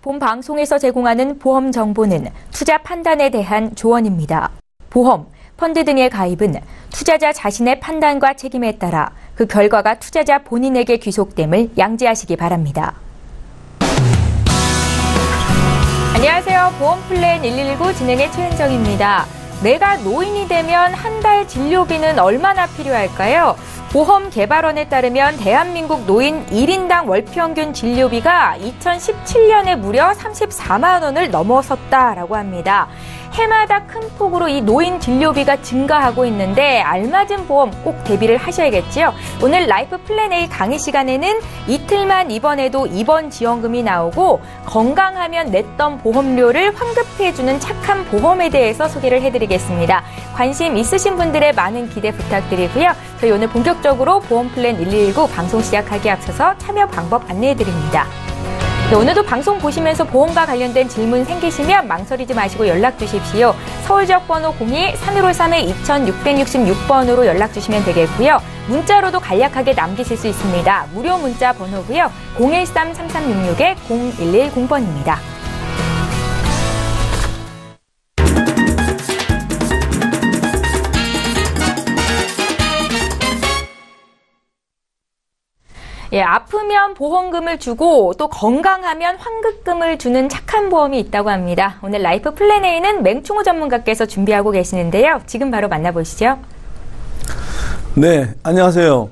본 방송에서 제공하는 보험 정보는 투자 판단에 대한 조언입니다. 보험, 펀드 등의 가입은 투자자 자신의 판단과 책임에 따라 그 결과가 투자자 본인에게 귀속됨을 양지하시기 바랍니다. 안녕하세요. 보험플랜 119 진행의 최은정입니다. 내가 노인이 되면 한 달 진료비는 얼마나 필요할까요? 보험개발원에 따르면 대한민국 노인 1인당 월평균 진료비가 2017년에 무려 34만 원을 넘어섰다라고 합니다. 해마다 큰 폭으로 이 노인 진료비가 증가하고 있는데 알맞은 보험 꼭 대비를 하셔야겠지요. 오늘 라이프 플랜 A 강의 시간에는 이틀만 입원해도 입원 지원금이 나오고 건강하면 냈던 보험료를 환급해주는 착한 보험에 대해서 소개를 해드리겠습니다. 관심 있으신 분들의 많은 기대 부탁드리고요. 저희 오늘 본격적으로 보험 플랜 119 방송 시작하기에 앞서서 참여 방법 안내해드립니다. 네, 오늘도 방송 보시면서 보험과 관련된 질문 생기시면 망설이지 마시고 연락 주십시오. 서울 지역번호 02-3153-2666번으로 연락 주시면 되겠고요. 문자로도 간략하게 남기실 수 있습니다. 무료 문자 번호고요. 013-3366-0110번입니다. 예, 아프면 보험금을 주고 또 건강하면 환급금을 주는 착한 보험이 있다고 합니다. 오늘 라이프 플랜 A는 맹충호 전문가께서 준비하고 계시는데요. 지금 바로 만나보시죠. 네, 안녕하세요.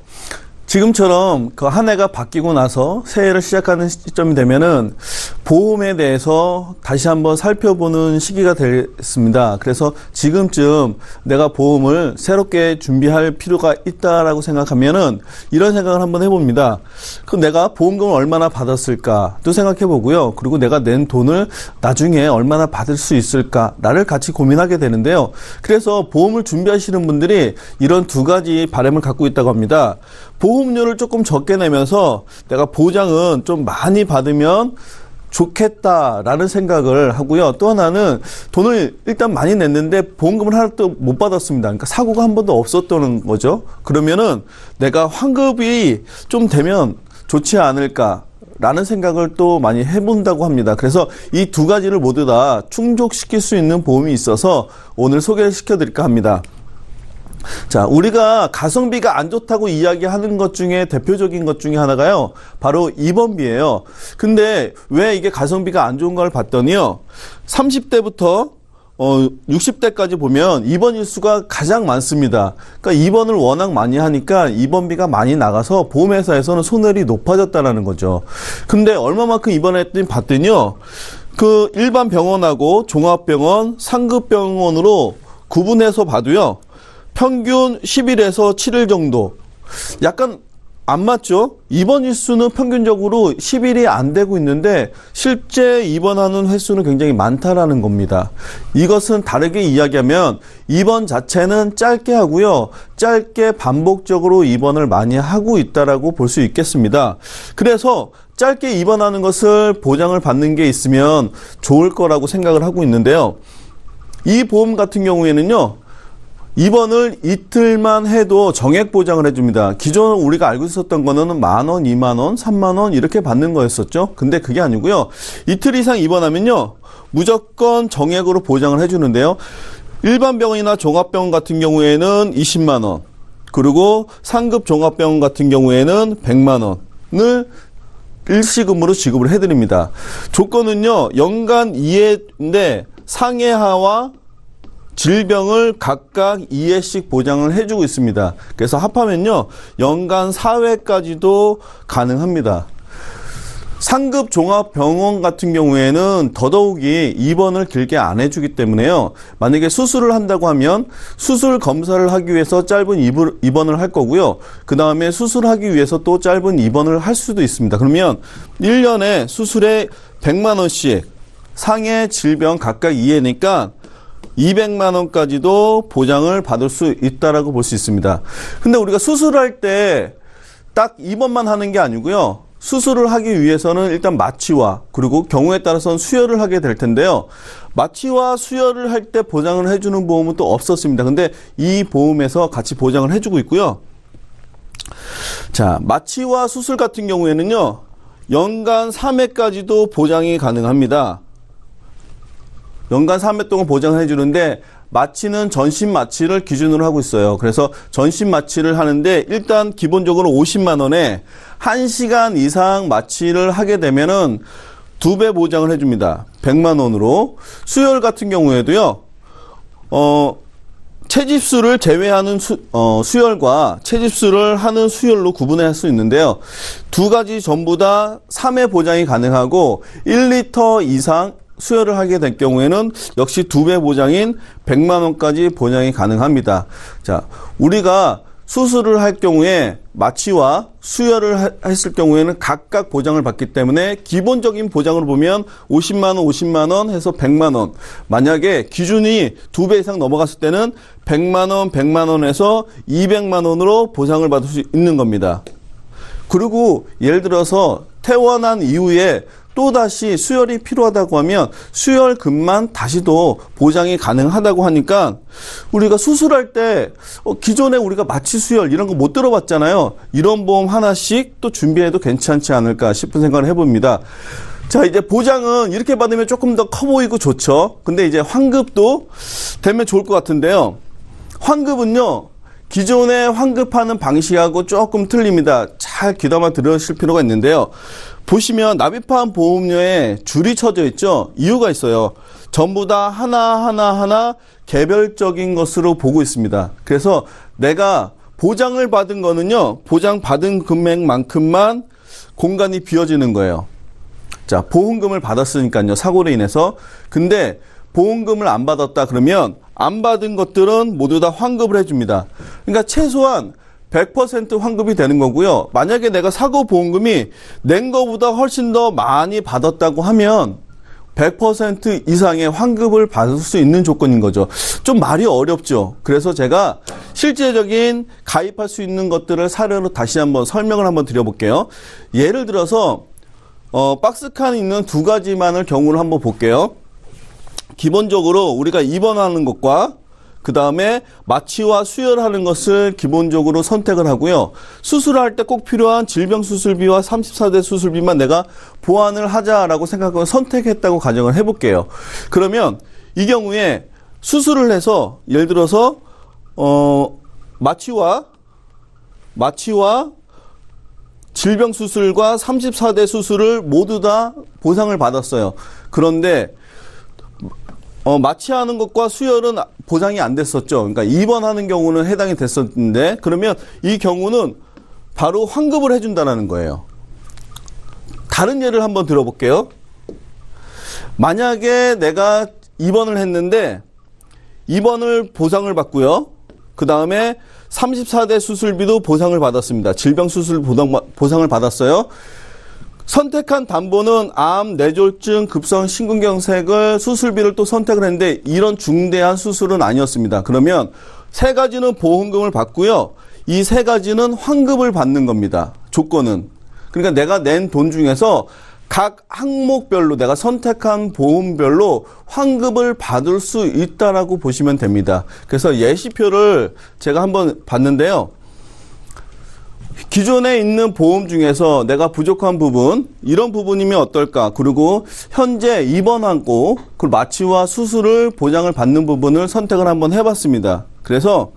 지금처럼 그 한 해가 바뀌고 나서 새해를 시작하는 시점이 되면은 보험에 대해서 다시 한번 살펴보는 시기가 됐습니다. 그래서 지금쯤 내가 보험을 새롭게 준비할 필요가 있다라고 생각하면은 이런 생각을 한번 해봅니다. 그럼 내가 보험금을 얼마나 받았을까도 생각해 보고요. 그리고 내가 낸 돈을 나중에 얼마나 받을 수 있을까를 같이 고민하게 되는데요. 그래서 보험을 준비하시는 분들이 이런 두 가지 바람을 갖고 있다고 합니다. 보험료를 조금 적게 내면서 내가 보장은 좀 많이 받으면 좋겠다라는 생각을 하고요. 또 하나는 돈을 일단 많이 냈는데 보험금을 하나도 못 받았습니다. 그러니까 사고가 한 번도 없었다는 거죠. 그러면은 내가 환급이 좀 되면 좋지 않을까라는 생각을 또 많이 해본다고 합니다. 그래서 이 두 가지를 모두 다 충족시킬 수 있는 보험이 있어서 오늘 소개를 시켜드릴까 합니다. 자, 우리가 가성비가 안 좋다고 이야기하는 것 중에 대표적인 것 중에 하나가요, 바로 입원비예요. 근데 왜 이게 가성비가 안 좋은가를 봤더니요, 30대부터 60대까지 보면 입원 일수가 가장 많습니다. 그러니까 입원을 워낙 많이 하니까 입원비가 많이 나가서 보험회사에서는 손해율이 높아졌다는 거죠. 근데 얼마만큼 입원했더니 봤더니요, 그 일반 병원하고 종합병원, 상급병원으로 구분해서 봐도요, 평균 10일에서 7일 정도. 약간 안 맞죠? 입원 일수는 평균적으로 10일이 안 되고 있는데 실제 입원하는 횟수는 굉장히 많다라는 겁니다. 이것은 다르게 이야기하면 입원 자체는 짧게 하고요. 짧게 반복적으로 입원을 많이 하고 있다라고 볼 수 있겠습니다. 그래서 짧게 입원하는 것을 보장을 받는 게 있으면 좋을 거라고 생각을 하고 있는데요. 이 보험 같은 경우에는요, 입원을 이틀만 해도 정액 보장을 해줍니다. 기존 우리가 알고 있었던 거는 10,000원, 20,000원, 30,000원 이렇게 받는 거였었죠. 근데 그게 아니고요. 이틀 이상 입원하면요, 무조건 정액으로 보장을 해주는데요. 일반 병원이나 종합병원 같은 경우에는 20만 원, 그리고 상급 종합병원 같은 경우에는 100만 원을 일시금으로 지급을 해드립니다. 조건은요, 연간 2회인데 상해하와 질병을 각각 2회씩 보장을 해주고 있습니다. 그래서 합하면요, 연간 4회까지도 가능합니다. 상급 종합병원 같은 경우에는 더더욱이 입원을 길게 안 해주기 때문에요. 만약에 수술을 한다고 하면 수술 검사를 하기 위해서 짧은 입원을 할 거고요. 그 다음에 수술하기 위해서 또 짧은 입원을 할 수도 있습니다. 그러면 1년에 수술에 100만 원씩 상해 질병 각각 2회니까 200만 원까지도 보장을 받을 수 있다라고 볼 수 있습니다. 근데 우리가 수술할 때 딱 입원만 하는 게 아니고요. 수술을 하기 위해서는 일단 마취와 그리고 경우에 따라서는 수혈을 하게 될 텐데요. 마취와 수혈을 할 때 보장을 해주는 보험은 또 없었습니다. 근데 이 보험에서 같이 보장을 해주고 있고요. 자, 마취와 수술 같은 경우에는요, 연간 3회까지도 보장이 가능합니다. 연간 3회 동안 보장해 주는데 마취는 전신 마취를 기준으로 하고 있어요. 그래서 전신 마취를 하는데 일단 기본적으로 50만 원에 1시간 이상 마취를 하게 되면은 2배 보장을 해줍니다. 100만 원으로. 수혈 같은 경우에도요. 채집수를 제외하는 수혈과 채집수를 하는 수혈로 구분할 수 있는데요. 두 가지 전부 다 3회 보장이 가능하고 1리터 이상 수혈을 하게 될 경우에는 역시 2배 보장인 100만 원까지 보장이 가능합니다. 자, 우리가 수술을 할 경우에 마취와 수혈을 했을 경우에는 각각 보장을 받기 때문에 기본적인 보장으로 보면 50만 원, 50만 원 해서 100만 원. 만약에 기준이 2배 이상 넘어갔을 때는 100만 원, 100만 원에서 200만 원으로 보상을 받을 수 있는 겁니다. 그리고 예를 들어서 퇴원한 이후에 또다시 수혈이 필요하다고 하면 수혈금만 다시도 보장이 가능하다고 하니까 우리가 수술할 때 기존에 우리가 마취 수혈 이런 거 못 들어봤잖아요. 이런 보험 하나씩 또 준비해도 괜찮지 않을까 싶은 생각을 해봅니다. 자, 이제 보장은 이렇게 받으면 조금 더 커 보이고 좋죠. 근데 이제 환급도 되면 좋을 것 같은데요. 환급은요, 기존에 환급하는 방식하고 조금 틀립니다. 잘 귀담아 들으실 필요가 있는데요. 보시면 납입한 보험료에 줄이 쳐져 있죠. 이유가 있어요. 전부 다 하나하나 개별적인 것으로 보고 있습니다. 그래서 내가 보장을 받은 거는요, 보장받은 금액만큼만 공간이 비어지는 거예요. 자, 보험금을 받았으니까요, 사고로 인해서. 근데 보험금을 안 받았다 그러면 안 받은 것들은 모두 다 환급을 해줍니다. 그러니까 최소한 100% 환급이 되는 거고요. 만약에 내가 사고 보험금이 낸 거보다 훨씬 더 많이 받았다고 하면 100% 이상의 환급을 받을 수 있는 조건인 거죠. 좀 말이 어렵죠. 그래서 제가 실제적인 가입할 수 있는 것들을 사례로 다시 한번 설명을 한번 드려볼게요. 예를 들어서 박스칸이 있는 두 가지만을 경우를 한번 볼게요. 기본적으로 우리가 입원하는 것과 그 다음에 마취와 수혈하는 것을 기본적으로 선택을 하고요. 수술할 때 꼭 필요한 질병수술비와 34대 수술비만 내가 보완을 하자라고 생각하고 선택했다고 가정을 해볼게요. 그러면 이 경우에 수술을 해서 예를 들어서 마취와 질병수술과 34대 수술을 모두 다 보상을 받았어요. 그런데 마취하는 것과 수혈은 보상이 안 됐었죠. 그러니까 입원하는 경우는 해당이 됐었는데 그러면 이 경우는 바로 환급을 해준다는 거예요. 다른 예를 한번 들어볼게요. 만약에 내가 입원을 했는데 입원을 보상을 받고요. 그 다음에 34대 수술비도 보상을 받았습니다. 질병수술 보상을 받았어요. 선택한 담보는 암, 뇌졸중, 급성 심근경색을 수술비를 또 선택을 했는데 이런 중대한 수술은 아니었습니다. 그러면 세 가지는 보험금을 받고요. 이 세 가지는 환급을 받는 겁니다. 조건은. 그러니까 내가 낸 돈 중에서 각 항목별로 내가 선택한 보험별로 환급을 받을 수 있다라고 보시면 됩니다. 그래서 예시표를 제가 한번 봤는데요. 기존에 있는 보험 중에서 내가 부족한 부분, 이런 부분이면 어떨까? 그리고 현재 입원하고 그 마취와 수술을 보장을 받는 부분을 선택을 한번 해봤습니다. 그래서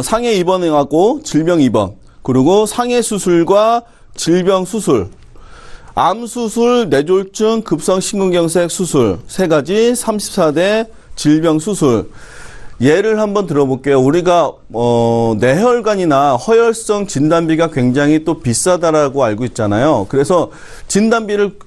상해 입원하고 질병 입원, 그리고 상해 수술과 질병 수술, 암 수술, 뇌졸중, 급성 심근경색 수술, 세 가지 34대 질병 수술. 예를 한번 들어볼게요. 우리가 뇌혈관이나 허혈성 진단비가 굉장히 또 비싸다라고 알고 있잖아요. 그래서 진단비를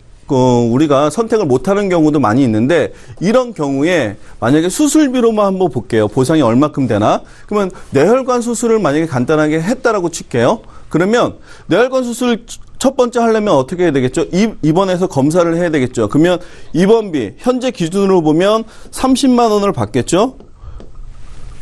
우리가 선택을 못하는 경우도 많이 있는데 이런 경우에 만약에 수술비로만 한번 볼게요. 보상이 얼마큼 되나? 그러면 뇌혈관 수술을 만약에 간단하게 했다라고 칠게요. 그러면 뇌혈관 수술 첫 번째 하려면 어떻게 해야 되겠죠? 입원해서 검사를 해야 되겠죠. 그러면 입원비 현재 기준으로 보면 30만 원을 받겠죠.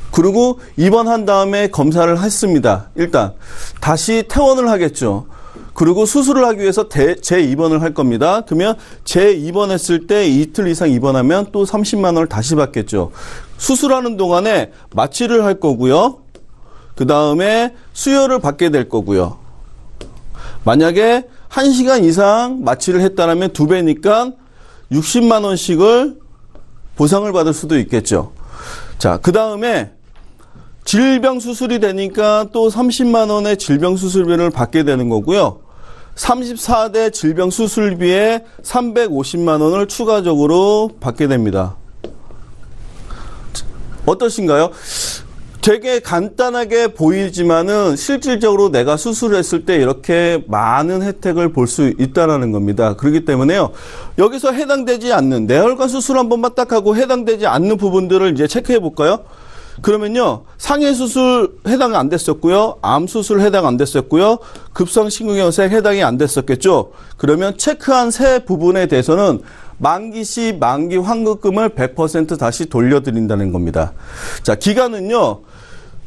그리고 입원한 다음에 검사를 했습니다. 일단 다시 퇴원을 하겠죠. 그리고 수술을 하기 위해서 재입원을 할 겁니다. 그러면 재입원했을 때 이틀 이상 입원하면 또 30만 원을 다시 받겠죠. 수술하는 동안에 마취를 할 거고요. 그 다음에 수혈을 받게 될 거고요. 만약에 1시간 이상 마취를 했다면 2배니까 60만 원씩을 보상을 받을 수도 있겠죠. 자, 그 다음에 질병 수술이 되니까 또 30만 원의 질병 수술비를 받게 되는 거고요. 34대 질병 수술비에 350만 원을 추가적으로 받게 됩니다. 어떠신가요? 되게 간단하게 보이지만은 실질적으로 내가 수술했을 때 이렇게 많은 혜택을 볼 수 있다는 겁니다. 그렇기 때문에요. 여기서 해당되지 않는 내혈관 수술 한 번만 딱 하고 해당되지 않는 부분들을 이제 체크해 볼까요? 그러면요. 상해 수술 해당 안 됐었고요. 암 수술 해당 안 됐었고요. 급성심근경색 해당이 안 됐었겠죠. 그러면 체크한 세 부분에 대해서는 만기 시 만기 환급금을 100% 다시 돌려드린다는 겁니다. 자, 기간은요.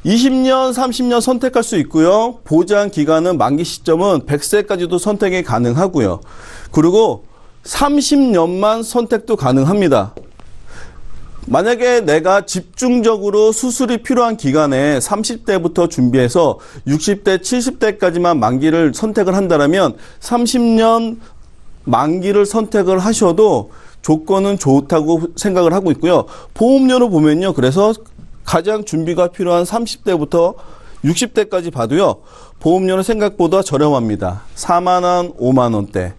20년, 30년 선택할 수 있고요. 보장 기간은 만기 시점은 100세까지도 선택이 가능하고요. 그리고 30년만 선택도 가능합니다. 만약에 내가 집중적으로 수술이 필요한 기간에 30대부터 준비해서 60대, 70대까지만 만기를 선택을 한다면 30년 만기를 선택을 하셔도 조건은 좋다고 생각을 하고 있고요. 보험료로 보면요. 그래서 가장 준비가 필요한 30대부터 60대까지 봐도요. 보험료는 생각보다 저렴합니다. 4만 원, 5만 원대.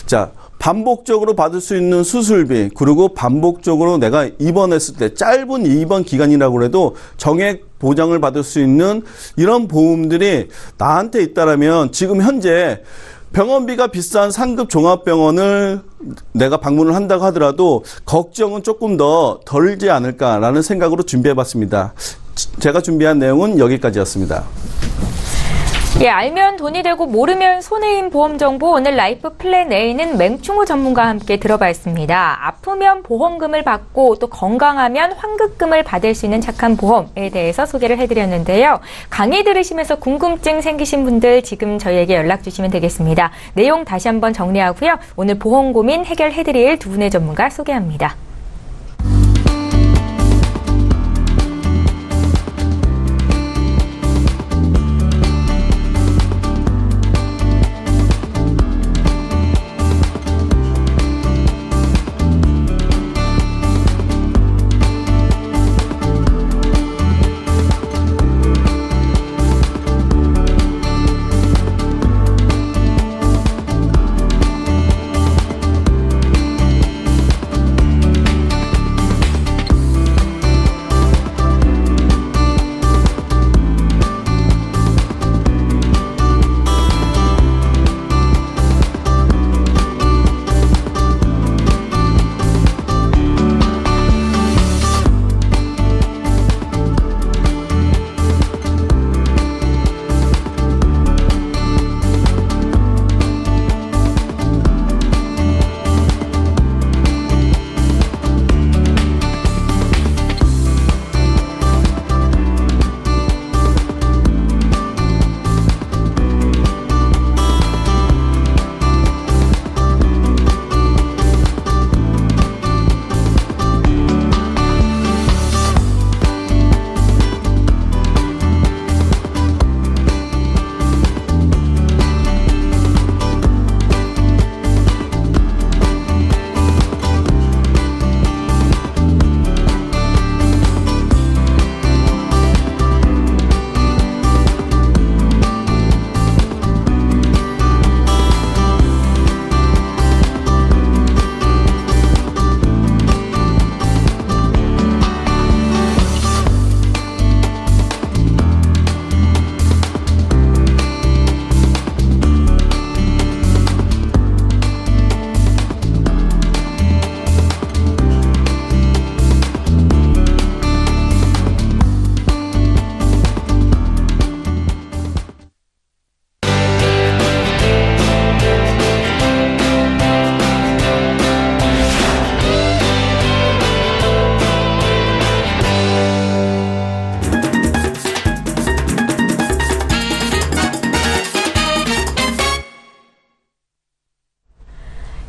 자, 반복적으로 받을 수 있는 수술비, 그리고 반복적으로 내가 입원했을 때 짧은 입원 기간이라고 해도 정액 보장을 받을 수 있는 이런 보험들이 나한테 있다라면 지금 현재 병원비가 비싼 상급 종합병원을 내가 방문을 한다고 하더라도 걱정은 조금 더 덜지 않을까라는 생각으로 준비해봤습니다. 제가 준비한 내용은 여기까지였습니다. 예, 알면 돈이 되고 모르면 손해인 보험 정보 오늘 라이프 플랜 A는 맹충호 전문가와 함께 들어봤습니다. 아프면 보험금을 받고 또 건강하면 환급금을 받을 수 있는 착한 보험에 대해서 소개를 해드렸는데요. 강의 들으시면서 궁금증 생기신 분들 지금 저희에게 연락 주시면 되겠습니다. 내용 다시 한번 정리하고요. 오늘 보험 고민 해결해드릴 두 분의 전문가 소개합니다.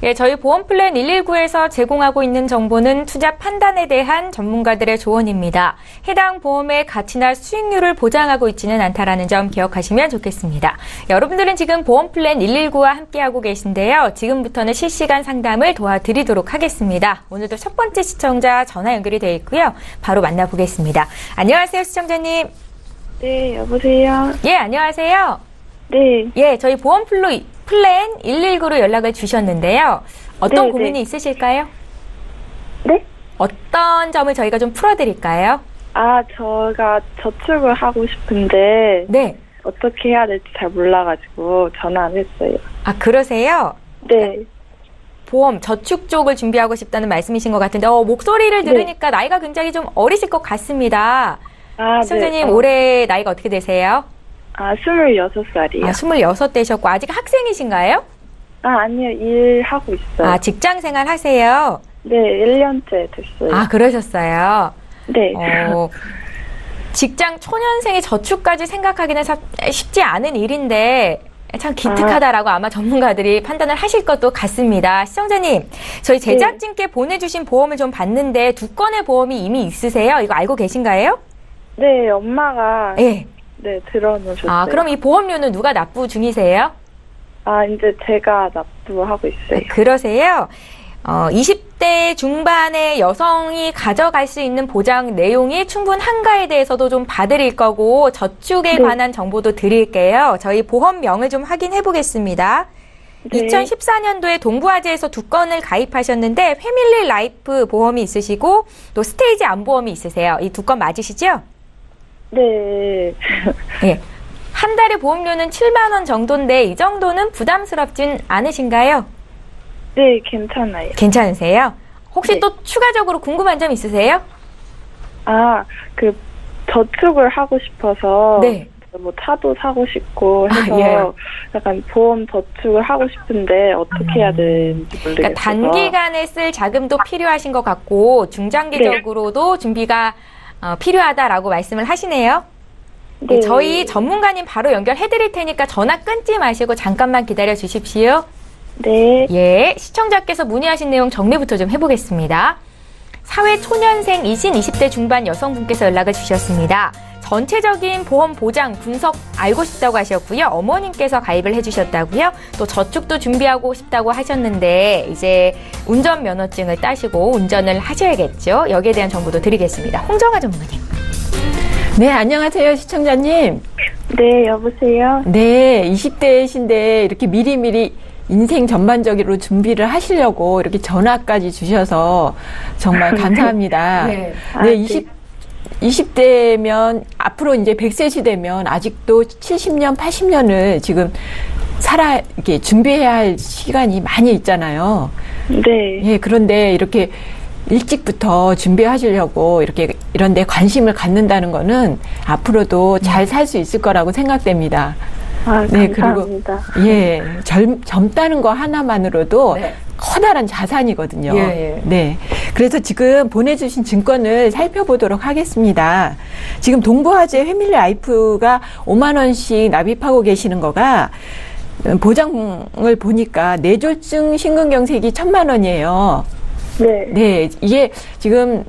예, 저희 보험플랜 119에서 제공하고 있는 정보는 투자 판단에 대한 전문가들의 조언입니다. 해당 보험의 가치나 수익률을 보장하고 있지는 않다라는 점 기억하시면 좋겠습니다. 여러분들은 지금 보험플랜 119와 함께하고 계신데요. 지금부터는 실시간 상담을 도와드리도록 하겠습니다. 오늘도 첫 번째 시청자 전화 연결이 되어 있고요. 바로 만나보겠습니다. 안녕하세요, 시청자님. 네, 여보세요? 예, 안녕하세요. 네. 예, 저희 보험플랜 119로 연락을 주셨는데요. 어떤 네, 고민이 네. 있으실까요? 네? 어떤 점을 저희가 좀 풀어드릴까요? 제가 저축을 하고 싶은데, 네. 어떻게 해야 될지 잘 몰라가지고 전화를 했어요. 아, 그러세요? 네. 보험, 저축 쪽을 준비하고 싶다는 말씀이신 것 같은데, 목소리를 네. 들으니까 나이가 굉장히 좀 어리실 것 같습니다. 시청자님, 네. 올해 나이가 어떻게 되세요? 26살이요. 26 되셨고, 아직 학생이신가요? 아니요, 일하고 있어요. 직장 생활 하세요? 네, 1년째 됐어요. 그러셨어요? 네. 직장 초년생의 저축까지 생각하기는 쉽지 않은 일인데, 참 기특하다라고 아마 전문가들이 판단을 하실 것도 같습니다. 시청자님, 저희 제작진께 보내주신 보험을 좀 봤는데, 2건의 보험이 이미 있으세요? 이거 알고 계신가요? 네, 엄마가 네. 들어놓으셨어요. 그럼 이 보험료는 누가 납부 중이세요? 이제 제가 납부하고 있어요. 그러세요? 20대 중반의 여성이 가져갈 수 있는 보장 내용이 충분한가에 대해서도 좀 봐드릴 거고, 저축에 관한 정보도 드릴게요. 저희 보험명을 좀 확인해 보겠습니다. 네. 2014년도에 동부화재에서 2건을 가입하셨는데, 패밀리 라이프 보험이 있으시고, 또 스테이지 암보험이 있으세요. 이 2건 맞으시죠? 네. 예. 한 달에 보험료는 7만 원 정도인데, 이 정도는 부담스럽진 않으신가요? 네, 괜찮아요. 괜찮으세요? 혹시 네. 또 추가적으로 궁금한 점 있으세요? 저축을 하고 싶어서. 네. 차도 사고 싶고 해서 예. 약간 보험 저축을 하고 싶은데 어떻게 해야 되는지 모르겠어서. 그러니까 단기간에 쓸 자금도 필요하신 것 같고, 중장기적으로도 준비가 필요하다라고 말씀을 하시네요. 네. 저희 전문가님 바로 연결해 드릴 테니까 전화 끊지 마시고 잠깐만 기다려 주십시오. 네. 예, 시청자께서 문의하신 내용 정리부터 좀 해보겠습니다. 사회 초년생이신 20대 중반 여성분께서 연락을 주셨습니다. 전체적인 보험 보장 분석 알고 싶다고 하셨고요. 어머님께서 가입을 해주셨다고요. 또 저축도 준비하고 싶다고 하셨는데 이제 운전면허증을 따시고 운전을 하셔야겠죠. 여기에 대한 정보도 드리겠습니다. 홍정아 전문가님. 네, 안녕하세요, 시청자님. 네, 여보세요? 네, 20대이신데 이렇게 미리미리 인생 전반적으로 준비를 하시려고 이렇게 전화까지 주셔서 정말 감사합니다. 네. 네, 20대면 앞으로 이제 100세 되면 아직도 70년, 80년을 지금 이렇게 준비해야 할 시간이 많이 있잖아요. 네. 예, 그런데 이렇게 일찍부터 준비하시려고 이런 데 관심을 갖는다는 거는 앞으로도 잘 살 수 있을 거라고 생각됩니다. 네, 감사합니다. 그리고 예, 젊다는 거 하나만으로도 네. 커다란 자산이거든요. 예. 네. 그래서 지금 보내주신 증권을 살펴보도록 하겠습니다. 지금 동부화재 패밀리 라이프가 5만 원씩 납입하고 계시는 거가 보장을 보니까 뇌졸중 심근경색이 1,000만 원이에요. 네. 네, 이게 지금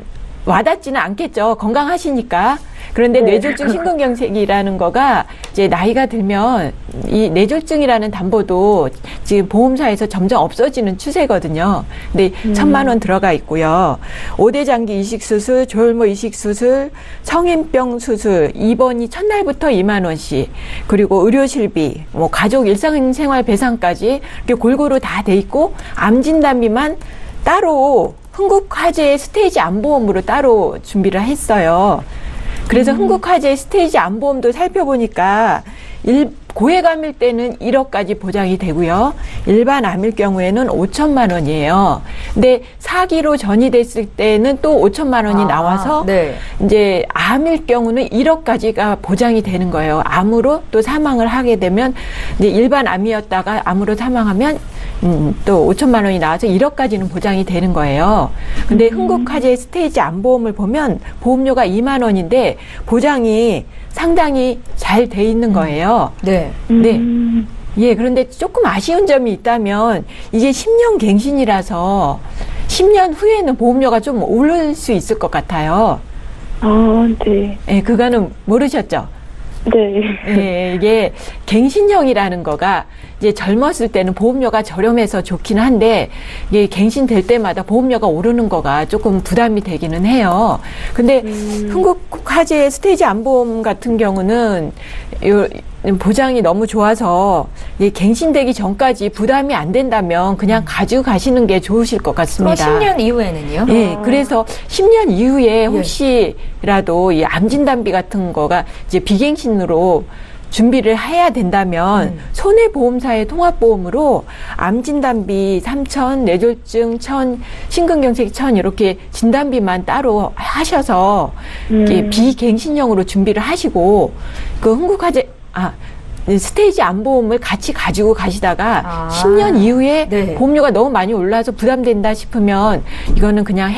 와닿지는 않겠죠. 건강하시니까. 그런데 네. 뇌졸중 심근경색이라는 거가 이제 나이가 들면 이 뇌졸중이라는 담보도 지금 보험사에서 점점 없어지는 추세거든요. 근데 1,000만 원 들어가 있고요. 5대 장기 이식 수술, 조혈모 이식 수술, 성인병 수술, 입원이 첫날부터 2만 원씩, 그리고 의료실비, 가족 일상생활 배상까지 이렇게 골고루 다 돼 있고, 암 진단비만 따로 흥국화재 스테이지 암보험으로 따로 준비를 했어요. 그래서 흥국화재 스테이지 암보험도 살펴보니까 고액암일 때는 1억까지 보장이 되고요. 일반 암일 경우에는 5천만 원이에요. 근데 사기로 전이됐을 때는 또 5천만 원이 나와서 네. 이제 암일 경우는 1억까지가 보장이 되는 거예요. 암으로 또 사망을 하게 되면 이제 일반 암이었다가 암으로 사망하면 또 5천만 원이 나와서 1억까지는 보장이 되는 거예요. 근데 흥국화재 스테이지 암보험을 보면 보험료가 2만 원인데 보장이 상당히 잘 돼 있는 거예요. 네. 네. 예, 그런데 조금 아쉬운 점이 있다면 이게 10년 갱신이라서 10년 후에는 보험료가 좀 오를 수 있을 것 같아요. 네. 예, 그거는 모르셨죠? 네. 예, 이게 갱신형이라는 거가 이제 젊었을 때는 보험료가 저렴해서 좋긴 한데 이게 갱신될 때마다 보험료가 오르는 거가 조금 부담이 되기는 해요. 근데 흥국화재 스테이지 안보험 같은 경우는 보장이 너무 좋아서 이 갱신되기 전까지 부담이 안 된다면 그냥 가지고 가시는 게 좋으실 것 같습니다. 10년 이후에는요? 예, 그래서 10년 이후에 혹시라도 이 암진단비 같은 거가 이제 비갱신으로 준비를 해야 된다면 손해보험사의 통합보험으로 암진단비 3,000, 뇌졸중 1,000, 심근경색 1,000 이렇게 진단비만 따로 하셔서 비갱신형으로 준비를 하시고 그 흥국화재 스테이지 안보험을 같이 가지고 가시다가 10년 이후에 보험료가 너무 많이 올라서 부담된다 싶으면 이거는 그냥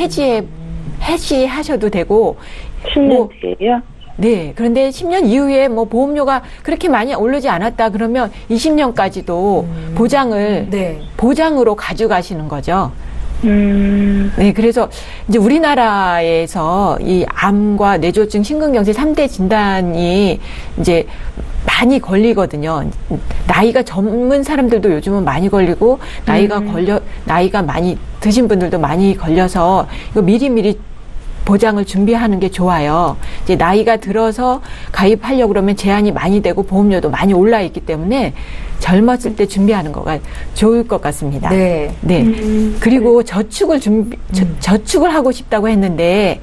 해지하셔도 되고 10년 뒤에요? 네. 그런데 10년 이후에 뭐 보험료가 그렇게 많이 오르지 않았다 그러면 20년까지도 보장으로 가져가시는 거죠. 네. 그래서 이제 우리나라에서 이 암과 뇌졸중, 심근경색 3대 진단이 이제 많이 걸리거든요. 나이가 젊은 사람들도 요즘은 많이 걸리고 나이가 많이 드신 분들도 많이 걸려서 이거 미리미리 보장을 준비하는 게 좋아요. 이제 나이가 들어서 가입하려고 그러면 제한이 많이 되고 보험료도 많이 올라 있기 때문에 젊었을 때 준비하는 거가 좋을 것 같습니다. 네. 그리고 저축을 하고 싶다고 했는데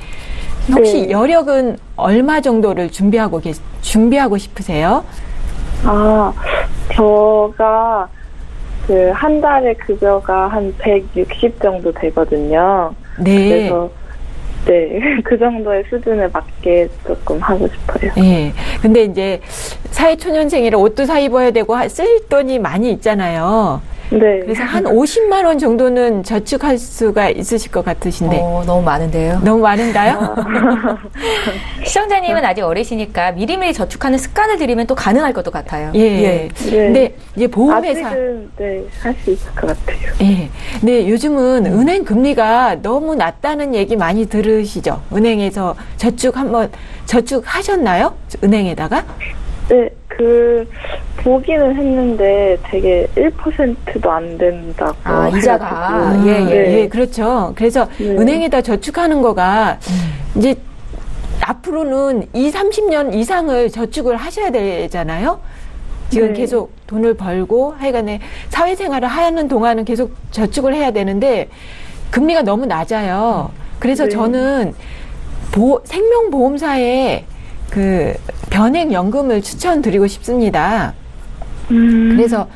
혹시 여력은 얼마 정도를 준비하고 싶으세요? 제가 한 달에 급여가 한 160 정도 되거든요. 네. 그래서 그 정도의 수준에 맞게 조금 하고 싶어요. 예. 근데 이제 사회초년생이라 옷도 사 입어야 되고 쓸 돈이 많이 있잖아요. 네. 그래서 한 50만 원 정도는 저축할 수가 있으실 것 같으신데. 너무 많은데요. 너무 많은가요? 시청자님은 아직 어리시니까 미리미리 저축하는 습관을 들이면 또 가능할 것도 같아요. 예. 근데 이제 보험회사. 아직은 할 수 있을 것 같아요. 예. 근데 요즘은 은행 금리가 너무 낮다는 얘기 많이 들으시죠? 은행에서 저축하셨나요? 은행에다가? 네, 보기는 했는데 되게 1%도 안 된다고. 이자가. 예, 그렇죠. 그래서 은행에다 저축하는 거가 이제 앞으로는 30년 이상을 저축을 하셔야 되잖아요. 지금 계속 돈을 벌고 하여간에 사회생활을 하는 동안은 계속 저축을 해야 되는데 금리가 너무 낮아요. 그래서 저는 생명보험사에 변액연금을 추천드리고 싶습니다. 그래서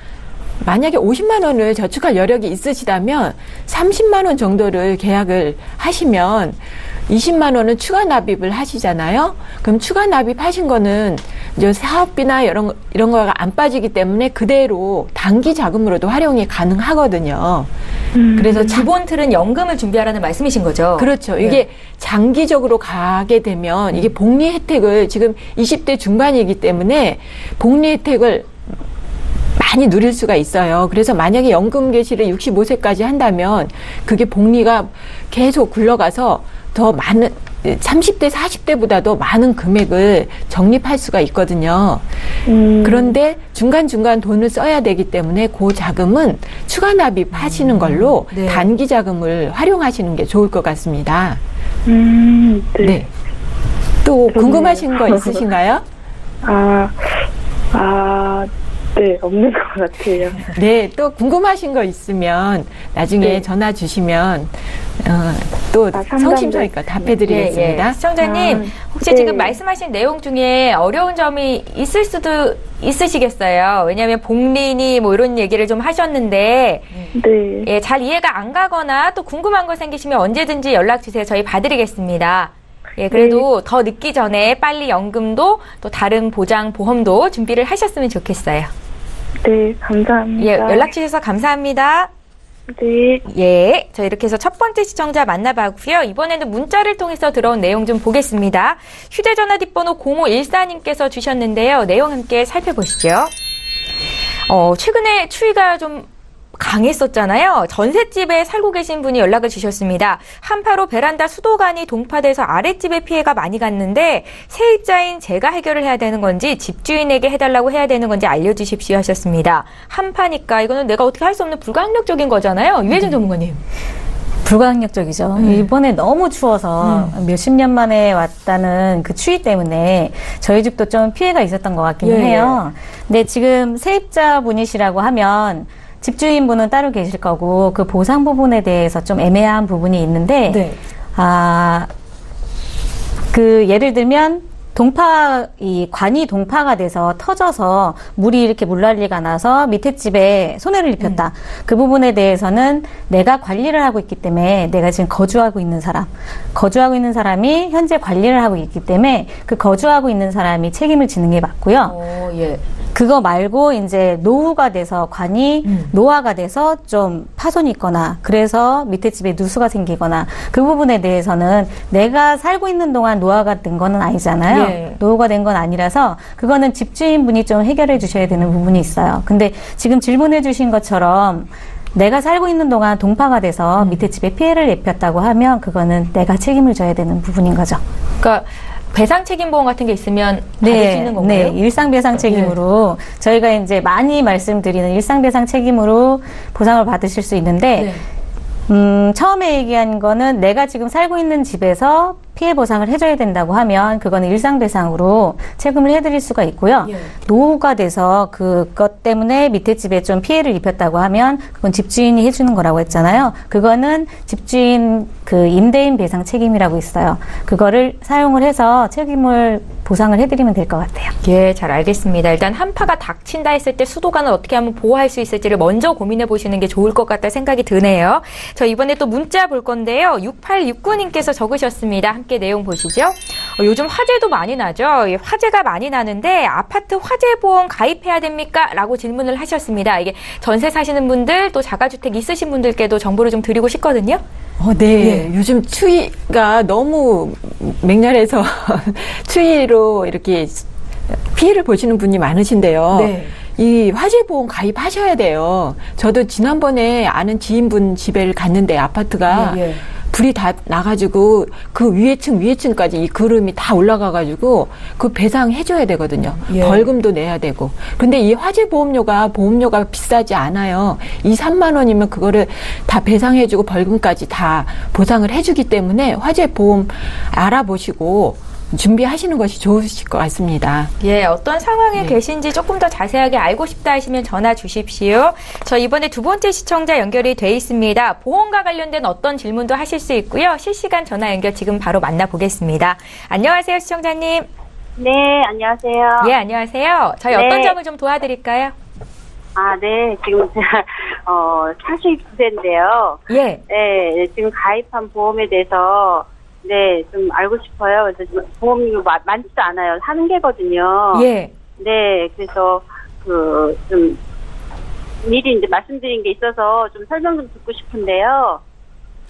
만약에 50만 원을 저축할 여력이 있으시다면 30만 원 정도를 계약을 하시면 20만 원은 추가 납입을 하시잖아요. 그럼 추가 납입하신 거는 이제 사업비나 이런 거가 안 빠지기 때문에 그대로 단기 자금으로도 활용이 가능하거든요. 그래서 기본 틀은 연금을 준비하라는 말씀이신 거죠? 그렇죠. 이게 장기적으로 가게 되면 이게 복리 혜택을 지금 20대 중반이기 때문에 복리 혜택을 많이 누릴 수가 있어요. 그래서 만약에 연금 개시를 65세까지 한다면 그게 복리가 계속 굴러가서 더 많은 30대, 40대보다도 많은 금액을 적립할 수가 있거든요. 그런데 중간중간 돈을 써야 되기 때문에 그 자금은 추가 납입하시는 걸로 단기 자금을 활용하시는 게 좋을 것 같습니다. 네. 또 궁금하신 거 있으신가요? 네, 없는 것 같아요. 네, 또 궁금하신 거 있으면 나중에 전화 주시면 또 성심성의껏 답해드리겠습니다. 시청자님, 혹시 지금 말씀하신 내용 중에 어려운 점이 있을 수도 있으시겠어요. 왜냐하면 복리니 뭐 이런 얘기를 좀 하셨는데 잘 이해가 안 가거나 또 궁금한 거 생기시면 언제든지 연락 주세요. 저희 봐드리겠습니다. 그래도 더 늦기 전에 빨리 연금도 또 다른 보장 보험도 준비를 하셨으면 좋겠어요. 네, 감사합니다. 연락 주셔서 감사합니다. 네. 저 이렇게 해서 첫 번째 시청자 만나봤고요. 이번에는 문자를 통해서 들어온 내용 좀 보겠습니다. 휴대전화 뒷번호 0514님께서 주셨는데요. 내용 함께 살펴보시죠. 최근에 추위가 좀 강했었잖아요. 전셋집에 살고 계신 분이 연락을 주셨습니다. 한파로 베란다 수도관이 동파돼서 아랫집에 피해가 많이 갔는데 세입자인 제가 해결을 해야 되는 건지 집주인에게 해달라고 해야 되는 건지 알려주십시오 하셨습니다. 한파니까 이거는 내가 어떻게 할 수 없는 불가항력적인 거잖아요. 유혜진 전문가님. 불가항력적이죠. 이번에 너무 추워서 몇십 년 만에 왔다는 그 추위 때문에 저희 집도 좀 피해가 있었던 것 같기는 해요. 근데 지금 세입자분이시라고 하면 집주인분은 따로 계실 거고 그 보상 부분에 대해서 좀 애매한 부분이 있는데 그 예를 들면 이 관이 동파가 돼서 터져서 물이 이렇게 물난리가 나서 밑에 집에 손해를 입혔다. 그 부분에 대해서는 내가 관리를 하고 있기 때문에 내가 지금 거주하고 있는 사람이 현재 관리를 하고 있기 때문에 그 거주하고 있는 사람이 책임을 지는 게 맞고요. 그거 말고 이제 노후가 돼서 관이 노화가 돼서 좀 파손이 있거나 그래서 밑에 집에 누수가 생기거나 그 부분에 대해서는 내가 살고 있는 동안 노화가 된 거는 아니잖아요. 노후가 된 건 아니라서 그거는 집주인분이 좀 해결해 주셔야 되는 부분이 있어요. 근데 지금 질문해 주신 것처럼 내가 살고 있는 동안 동파가 돼서 밑에 집에 피해를 입혔다고 하면 그거는 내가 책임을 져야 되는 부분인 거죠. 그러니까 배상 책임 보험 같은 게 있으면 받을 수 있는 건가요? 네, 일상배상 책임으로 저희가 이제 많이 말씀드리는 일상배상 책임으로 보상을 받으실 수 있는데 처음에 얘기한 거는 내가 지금 살고 있는 집에서 피해 보상을 해줘야 된다고 하면 그거는 일상배상으로 책임을 해드릴 수가 있고요. 노후가 돼서 그것 때문에 밑에 집에 좀 피해를 입혔다고 하면 그건 집주인이 해주는 거라고 했잖아요. 그거는 집주인 그 임대인 배상 책임이라고 있어요. 그거를 사용을 해서 책임을 보상을 해드리면 될 것 같아요. 예, 잘 알겠습니다. 일단 한파가 닥친다 했을 때 수도관을 어떻게 하면 보호할 수 있을지를 먼저 고민해 보시는 게 좋을 것 같다 생각이 드네요. 저 이번에 또 문자 볼 건데요. 6869님께서 적으셨습니다. 함께 내용 보시죠. 요즘 화재도 많이 나죠. 화재가 많이 나는데 아파트 화재보험 가입해야 됩니까? 라고 질문을 하셨습니다. 이게 전세 사시는 분들 또 자가주택 있으신 분들께도 정보를 좀 드리고 싶거든요. 네. 요즘 추위가 너무 맹렬해서 추위로 이렇게 피해를 보시는 분이 많으신데요. 이 화재보험 가입하셔야 돼요. 저도 지난번에 아는 지인분 집에 갔는데 아파트가 불이 다 나가지고 그 위에층까지 이 그름이 다 올라가가지고 그 배상해줘야 되거든요. 벌금도 내야 되고. 근데 이 화재보험료가 비싸지 않아요. 2, 3만 원이면 그거를 다 배상해주고 벌금까지 다 보상을 해주기 때문에 화재보험 알아보시고 준비하시는 것이 좋으실 것 같습니다. 예, 어떤 상황에 계신지 조금 더 자세하게 알고 싶다 하시면 전화 주십시오. 저 이번에 두 번째 시청자 연결이 돼 있습니다. 보험과 관련된 어떤 질문도 하실 수 있고요. 실시간 전화 연결 지금 바로 만나보겠습니다. 안녕하세요, 시청자님. 네, 안녕하세요. 예, 안녕하세요. 저희 어떤 점을 좀 도와드릴까요? 네, 지금 제가 49세인데요. 네, 지금 가입한 보험에 대해서 좀 알고 싶어요. 그래서 보험이 많지도 않아요. 한 개거든요. 네, 그래서 좀 미리 이제 말씀드린 게 있어서 좀 설명 좀 듣고 싶은데요.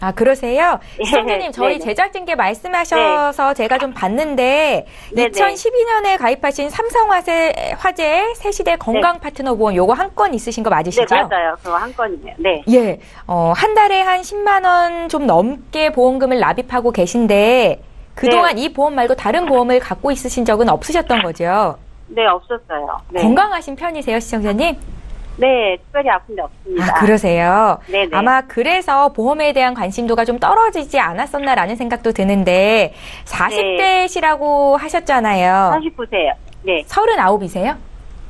아, 그러세요? 시청자님, 저희 제작진께 말씀하셔서 제가 좀 봤는데 2012년에 가입하신 삼성화재 새시대 건강 파트너 보험 요거 한 건 있으신 거 맞으시죠? 네, 맞아요. 그거 한 건이에요. 네. 예. 한 달에 한 10만 원 좀 넘게 보험금을 납입하고 계신데 그동안 이 보험 말고 다른 보험을 갖고 있으신 적은 없으셨던 거죠? 네, 없었어요. 네. 건강하신 편이세요, 시청자님? 네, 특별히 아픈 데 없습니다. 아, 그러세요? 네네. 아마 그래서 보험에 대한 관심도가 좀 떨어지지 않았었나라는 생각도 드는데 40대시라고 하셨잖아요. 49세요. 네. 39이세요?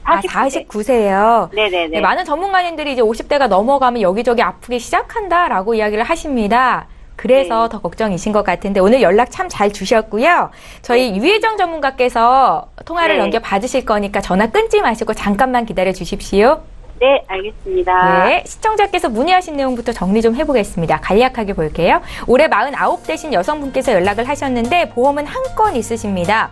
49세예요. 네네네. 네, 많은 전문가님들이 이제 50대가 넘어가면 여기저기 아프기 시작한다라고 이야기를 하십니다. 그래서 더 걱정이신 것 같은데 오늘 연락 참 잘 주셨고요. 저희 유혜정 전문가께서 통화를 넘겨 받으실 거니까 전화 끊지 마시고 잠깐만 기다려 주십시오. 네, 알겠습니다. 네, 시청자께서 문의하신 내용부터 정리 좀 해보겠습니다. 간략하게 볼게요. 올해 49 되신 여성분께서 연락을 하셨는데 보험은 한 건 있으십니다.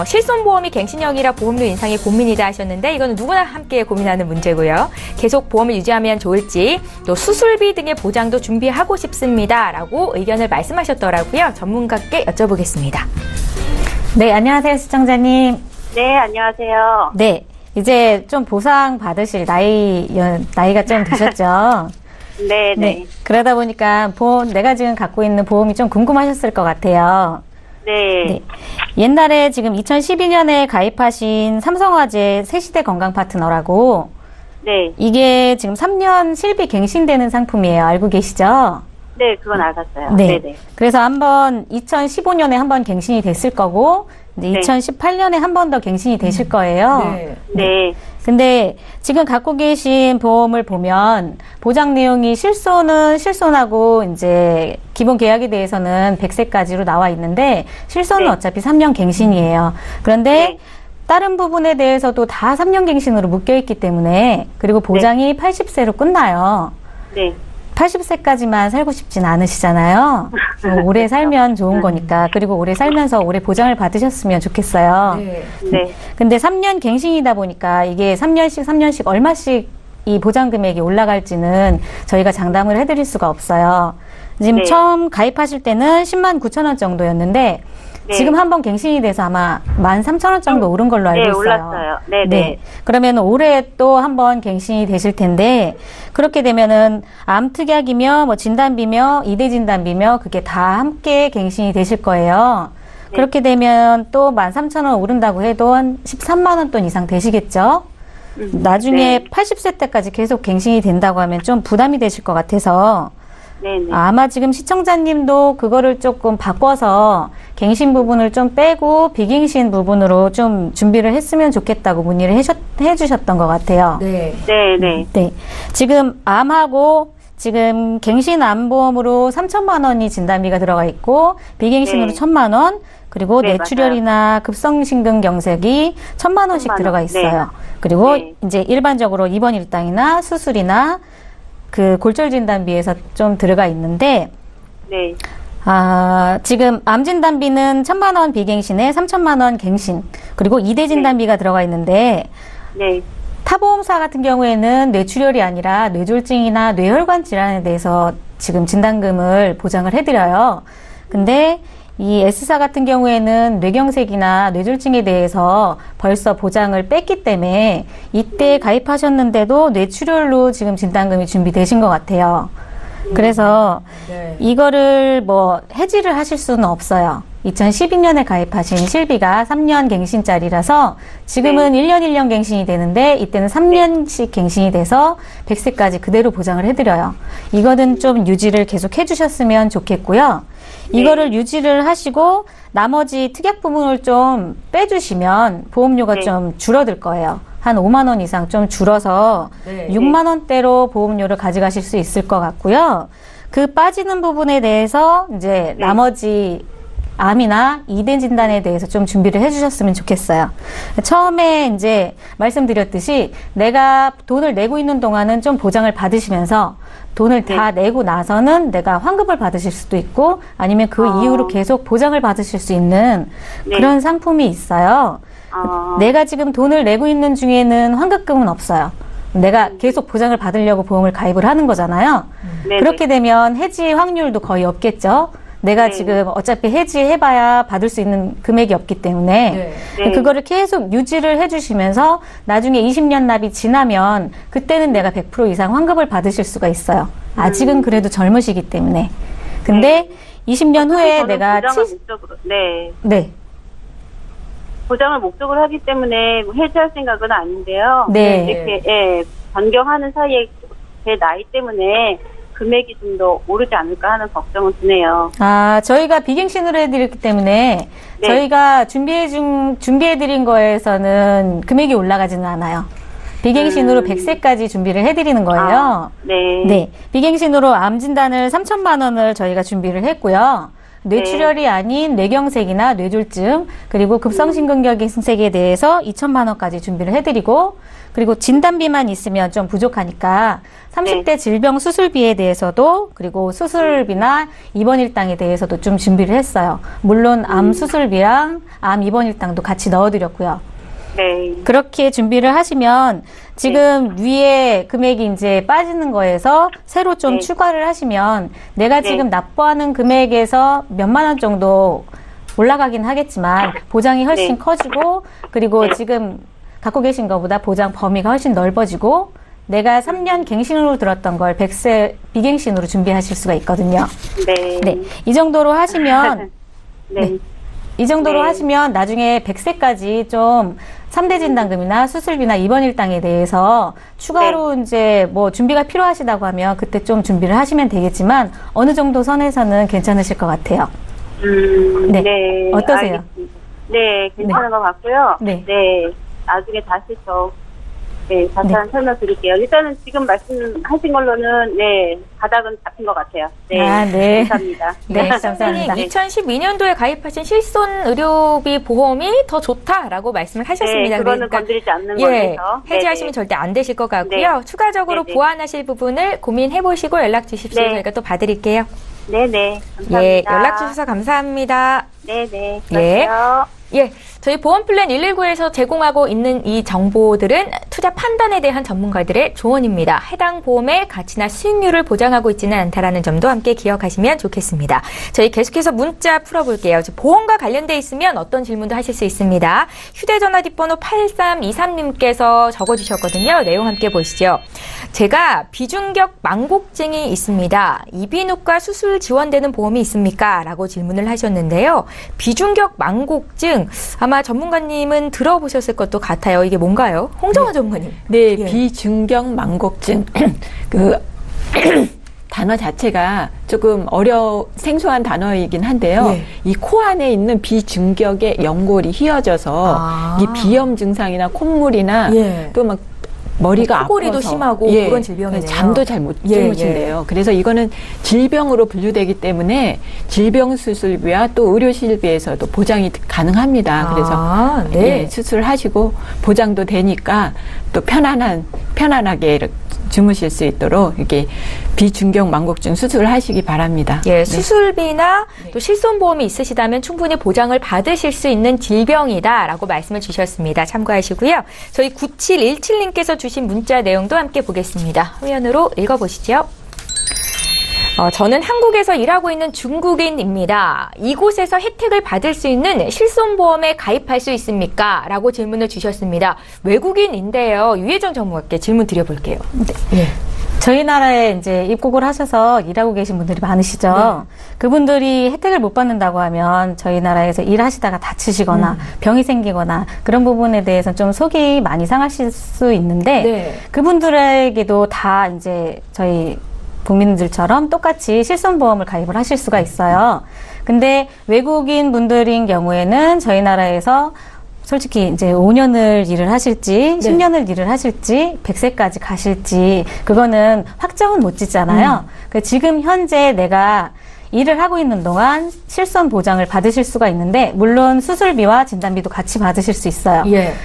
실손보험이 갱신형이라 보험료 인상이 고민이다 하셨는데 이거는 누구나 함께 고민하는 문제고요. 계속 보험을 유지하면 좋을지 또 수술비 등의 보장도 준비하고 싶습니다. 라고 의견을 말씀하셨더라고요. 전문가께 여쭤보겠습니다. 네, 안녕하세요, 시청자님. 네, 안녕하세요. 네. 이제 좀 보상 받으실 나이가 좀 되셨죠? 네, 네. 그러다 보니까 내가 지금 갖고 있는 보험이 좀 궁금하셨을 것 같아요. 네. 옛날에 지금 2012년에 가입하신 삼성화재 새시대 건강 파트너라고. 네. 이게 지금 3년 실비 갱신되는 상품이에요. 알고 계시죠? 네, 그건 알았어요. 네. 그래서 한번 2015년에 한번 갱신이 됐을 거고, 이제 2018년에 한 번 더 갱신이 되실 거예요. 네. 근데 지금 갖고 계신 보험을 보면 보장 내용이 실손하고 이제 기본 계약에 대해서는 100세까지로 나와 있는데 실손은 어차피 3년 갱신이에요. 그런데 다른 부분에 대해서도 다 3년 갱신으로 묶여 있기 때문에 그리고 보장이 80세로 끝나요. 네. 80세까지만 살고 싶진 않으시잖아요. 오래 살면 좋은 거니까. 그리고 오래 살면서 오래 보장을 받으셨으면 좋겠어요. 네. 근데 3년 갱신이다 보니까 이게 3년씩 얼마씩 이 보장 금액이 올라갈지는 저희가 장담을 해드릴 수가 없어요. 지금 처음 가입하실 때는 10만 9천 원 정도였는데 지금 한번 갱신이 돼서 아마 13,000원 정도 오른 걸로 알고 있어요. 올랐어요. 네. 그러면 올해 또 한번 갱신이 되실 텐데 그렇게 되면은 암특약이며 뭐 진단비며 이대 진단비며 그게 다 함께 갱신이 되실 거예요. 그렇게 되면 또 13,000원 오른다고 해도 한 13만 원 돈 이상 되시겠죠? 나중에 80세 때까지 계속 갱신이 된다고 하면 좀 부담이 되실 것 같아서 아마 지금 시청자님도 그거를 조금 바꿔서 갱신 부분을 좀 빼고 비갱신 부분으로 좀 준비를 했으면 좋겠다고 문의를 해주셨던 것 같아요. 네. 지금 암하고 지금 갱신 암보험으로 3천만 원이 진단비가 들어가 있고 비갱신으로 1,000만 원 그리고 뇌출혈이나 급성심근경색이 1,000만 원씩 들어가 있어요. 그리고 이제 일반적으로 입원 일당이나 수술이나 그 골절 진단비에서 좀 들어가 있는데 지금 암 진단비는 1,000만 원 비갱신에 3,000만 원 갱신 그리고 이대 진단비가 들어가 있는데 타보험사 같은 경우에는 뇌출혈이 아니라 뇌졸중이나 뇌혈관 질환에 대해서 지금 진단금을 보장을 해드려요. 근데 이 S사 같은 경우에는 뇌경색이나 뇌졸중에 대해서 벌써 보장을 뺐기 때문에 이때 가입하셨는데도 뇌출혈로 지금 진단금이 준비되신 것 같아요. 그래서 이거를 뭐 해지를 하실 수는 없어요. 2012년에 가입하신 실비가 3년 갱신짜리라서 지금은 1년 갱신이 되는데 이때는 3년씩 갱신이 돼서 100세까지 그대로 보장을 해드려요. 이거는 좀 유지를 계속 해주셨으면 좋겠고요. 이거를 유지를 하시고 나머지 특약 부분을 좀 빼주시면 보험료가 좀 줄어들 거예요. 한 5만 원 이상 좀 줄어서 6만 원대로 보험료를 가져가실 수 있을 것 같고요. 그 빠지는 부분에 대해서 이제 나머지 암이나 이대 진단에 대해서 좀 준비를 해주셨으면 좋겠어요. 처음에 이제 말씀드렸듯이 내가 돈을 내고 있는 동안은 좀 보장을 받으시면서 돈을 다 내고 나서는 내가 환급을 받으실 수도 있고 아니면 그 이후로 계속 보장을 받으실 수 있는 그런 상품이 있어요. 내가 지금 돈을 내고 있는 중에는 환급금은 없어요. 내가 계속 보장을 받으려고 보험을 가입을 하는 거잖아요. 그렇게 되면 해지 확률도 거의 없겠죠. 내가 지금 어차피 해지해봐야 받을 수 있는 금액이 없기 때문에 그거를 계속 유지를 해주시면서 나중에 20년 납이 지나면 그때는 내가 100% 이상 환급을 받으실 수가 있어요. 아직은 그래도 젊으시기 때문에. 근데 20년 후에 내가 보장을 목적으로 하기 때문에 해지할 생각은 아닌데요. 이렇게 변경하는 사이에 제 나이 때문에 금액이 좀 더 오르지 않을까 하는 걱정은 드네요. 저희가 비갱신으로 해드렸기 때문에 저희가 준비해드린 거에서는 금액이 올라가지는 않아요. 비갱신으로 100세까지 준비를 해드리는 거예요. 비갱신으로 암 진단을 3,000만 원을 저희가 준비를 했고요. 뇌출혈이 아닌 뇌경색이나 뇌졸중 그리고 급성심근경색에 대해서 2,000만 원까지 준비를 해드리고 그리고 진단비만 있으면 좀 부족하니까 30대 질병 수술비에 대해서도 그리고 수술비나 입원 일당에 대해서도 좀 준비를 했어요. 물론 암 수술비랑 암 입원 일당도 같이 넣어드렸고요. 그렇게 준비를 하시면 지금 위에 금액이 이제 빠지는 거에서 새로 좀 추가를 하시면 내가 지금 납부하는 금액에서 몇만 원 정도 올라가긴 하겠지만 보장이 훨씬 커지고 그리고 지금 갖고 계신 것보다 보장 범위가 훨씬 넓어지고 내가 3년 갱신으로 들었던 걸 100세 비갱신으로 준비하실 수가 있거든요. 네. 네. 이 정도로 하시면 네. 네. 이 정도로 네. 하시면 나중에 100세까지 좀 3대 진단금이나 수술비나 입원 일당에 대해서 추가로 이제 뭐 준비가 필요하시다고 하면 그때 좀 준비를 하시면 되겠지만 어느 정도 선에서는 괜찮으실 것 같아요. 네. 네. 어떠세요? 알겠습니다. 네, 괜찮은 것 같고요. 네. 네. 나중에 다시 자세한 설명 드릴게요. 일단은 지금 말씀하신 걸로는, 네, 가닥은 잡힌 것 같아요. 네. 네. 감사합니다. 네, 감사합니다. 2012년도에 가입하신 실손 의료비 보험이 더 좋다라고 말씀을 하셨습니다. 네, 그거는 건드리지 않는 걸로 해서. 해지하시면 절대 안 되실 것 같고요. 추가적으로 보완하실 부분을 고민해보시고 연락 주십시오. 저희가 또 봐드릴게요. 네네. 감사합니다. 예, 연락 주셔서 감사합니다. 네네. 예, 저희 보험플랜 119에서 제공하고 있는 이 정보들은 투자 판단에 대한 전문가들의 조언입니다. 해당 보험의 가치나 수익률을 보장하고 있지는 않다라는 점도 함께 기억하시면 좋겠습니다. 저희 계속해서 문자 풀어볼게요. 보험과 관련돼 있으면 어떤 질문도 하실 수 있습니다. 휴대전화 뒷번호 8323님께서 적어주셨거든요. 내용 함께 보시죠. 제가 비중격 망곡증이 있습니다. 이비인후과 수술 지원되는 보험이 있습니까? 라고 질문을 하셨는데요. 비중격 망곡증 아마 전문가님은 들어보셨을 것도 같아요. 이게 뭔가요? 홍정화 전문가님. 네, 비중격 망곡증. 단어 자체가 조금 생소한 단어이긴 한데요. 이 코 안에 있는 비중격의 연골이 휘어져서 이 비염 증상이나 콧물이나 또 막 머리가 코골이도 아파서 심하고 그런 질병이네요. 잠도 잘 못 주무신대요. 그래서 이거는 질병으로 분류되기 때문에 질병수술비와 또 의료실비에서도 보장이 가능합니다. 그래서 수술하시고 보장도 되니까 또 편안하게 이렇게 주무실 수 있도록 이렇게 비중격 망곡증 수술을 하시기 바랍니다. 수술비나 또 실손보험이 있으시다면 충분히 보장을 받으실 수 있는 질병이다라고 말씀을 주셨습니다. 참고하시고요. 저희 9717님께서 주신 문자 내용도 함께 보겠습니다. 화면으로 읽어보시죠. 저는 한국에서 일하고 있는 중국인입니다. 이곳에서 혜택을 받을 수 있는 실손보험에 가입할 수 있습니까? 라고 질문을 주셨습니다. 외국인인데요. 유혜정 전문가께 질문 드려볼게요. 네. 저희 나라에 이제 입국을 하셔서 일하고 계신 분들이 많으시죠. 그분들이 혜택을 못 받는다고 하면 저희 나라에서 일하시다가 다치시거나 병이 생기거나 그런 부분에 대해서 좀 속이 많이 상하실 수 있는데 그분들에게도 다 이제 저희 국민들처럼 똑같이 실손보험을 가입을 하실 수가 있어요. 근데 외국인 분들인 경우에는 저희 나라에서 솔직히 이제 5년을 일을 하실지 10년을 일을 하실지 100세까지 가실지 그거는 확정은 못 짓잖아요. 지금 현재 내가 일을 하고 있는 동안 실손 보장을 받으실 수가 있는데 물론 수술비와 진단비도 같이 받으실 수 있어요.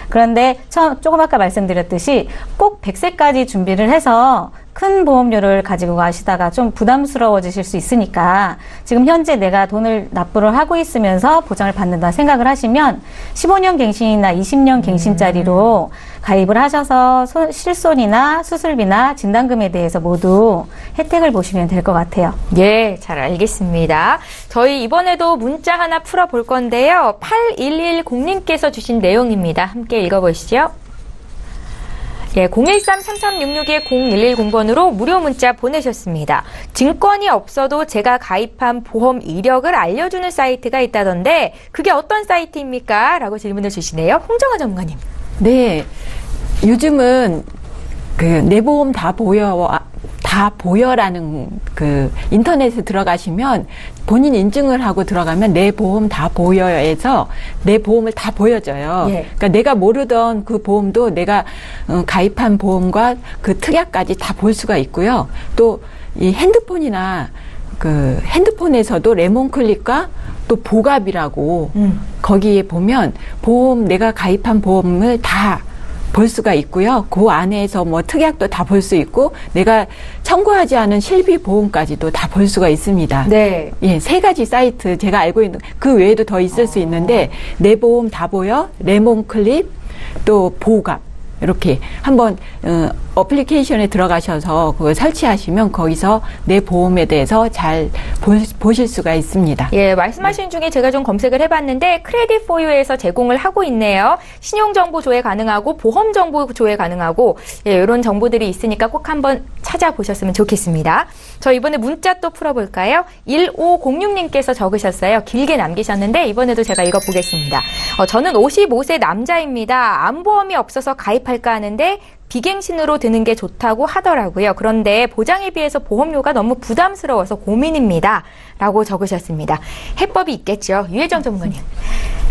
그런데 조금 아까 말씀드렸듯이 꼭 100세까지 준비를 해서 큰 보험료를 가지고 가시다가 좀 부담스러워지실 수 있으니까 지금 현재 내가 돈을 납부를 하고 있으면서 보장을 받는다 생각을 하시면 15년 갱신이나 20년 갱신짜리로 가입을 하셔서 실손이나 수술비나 진단금에 대해서 모두 혜택을 보시면 될 것 같아요. 잘 알겠습니다. 저희 이번에도 문자 하나 풀어볼 건데요. 8110님께서 주신 내용입니다. 함께 읽어보시죠. 013-3366-0110번으로 무료 문자 보내셨습니다. 증권이 없어도 제가 가입한 보험 이력을 알려주는 사이트가 있다던데 그게 어떤 사이트입니까? 라고 질문을 주시네요. 홍정화 전문가님. 네. 요즘은 내 보험 다 보여라는 인터넷에 들어가시면 본인 인증을 하고 들어가면 내 보험 다 보여에서 내 보험을 다 보여줘요. 그러니까 내가 모르던 그 보험도 내가 가입한 보험과 그 특약까지 다 볼 수가 있고요. 또 이 핸드폰이나 핸드폰에서도 레몬클릭과 또 보갑이라고 거기에 보면 내가 가입한 보험을 다 볼 수가 있고요. 그 안에서 특약도 다 볼 수 있고 내가 청구하지 않은 실비 보험까지도 다 볼 수가 있습니다. 3가지 사이트 제가 알고 있는 그 외에도 더 있을 수 있는데 내 보험 다 보여, 레몬클립, 또 보갑 이렇게 한번 어플리케이션에 들어가셔서 그걸 설치하시면 거기서 내 보험에 대해서 잘 보실 수가 있습니다. 예, 말씀하신 중에 제가 좀 검색을 해봤는데 크레딧 포유에서 제공을 하고 있네요. 신용정보 조회 가능하고 보험정보 조회 가능하고 예, 이런 정보들이 있으니까 꼭 한번 찾아보셨으면 좋겠습니다. 저 이번에 문자 또 풀어볼까요? 1506님께서 적으셨어요. 길게 남기셨는데 이번에도 제가 읽어보겠습니다. 저는 55세 남자입니다. 암보험이 없어서 가입할까 하는데 비갱신으로 드는 게 좋다고 하더라고요. 그런데 보장에 비해서 보험료가 너무 부담스러워서 고민입니다. 라고 적으셨습니다. 해법이 있겠죠. 유혜정 전문가님.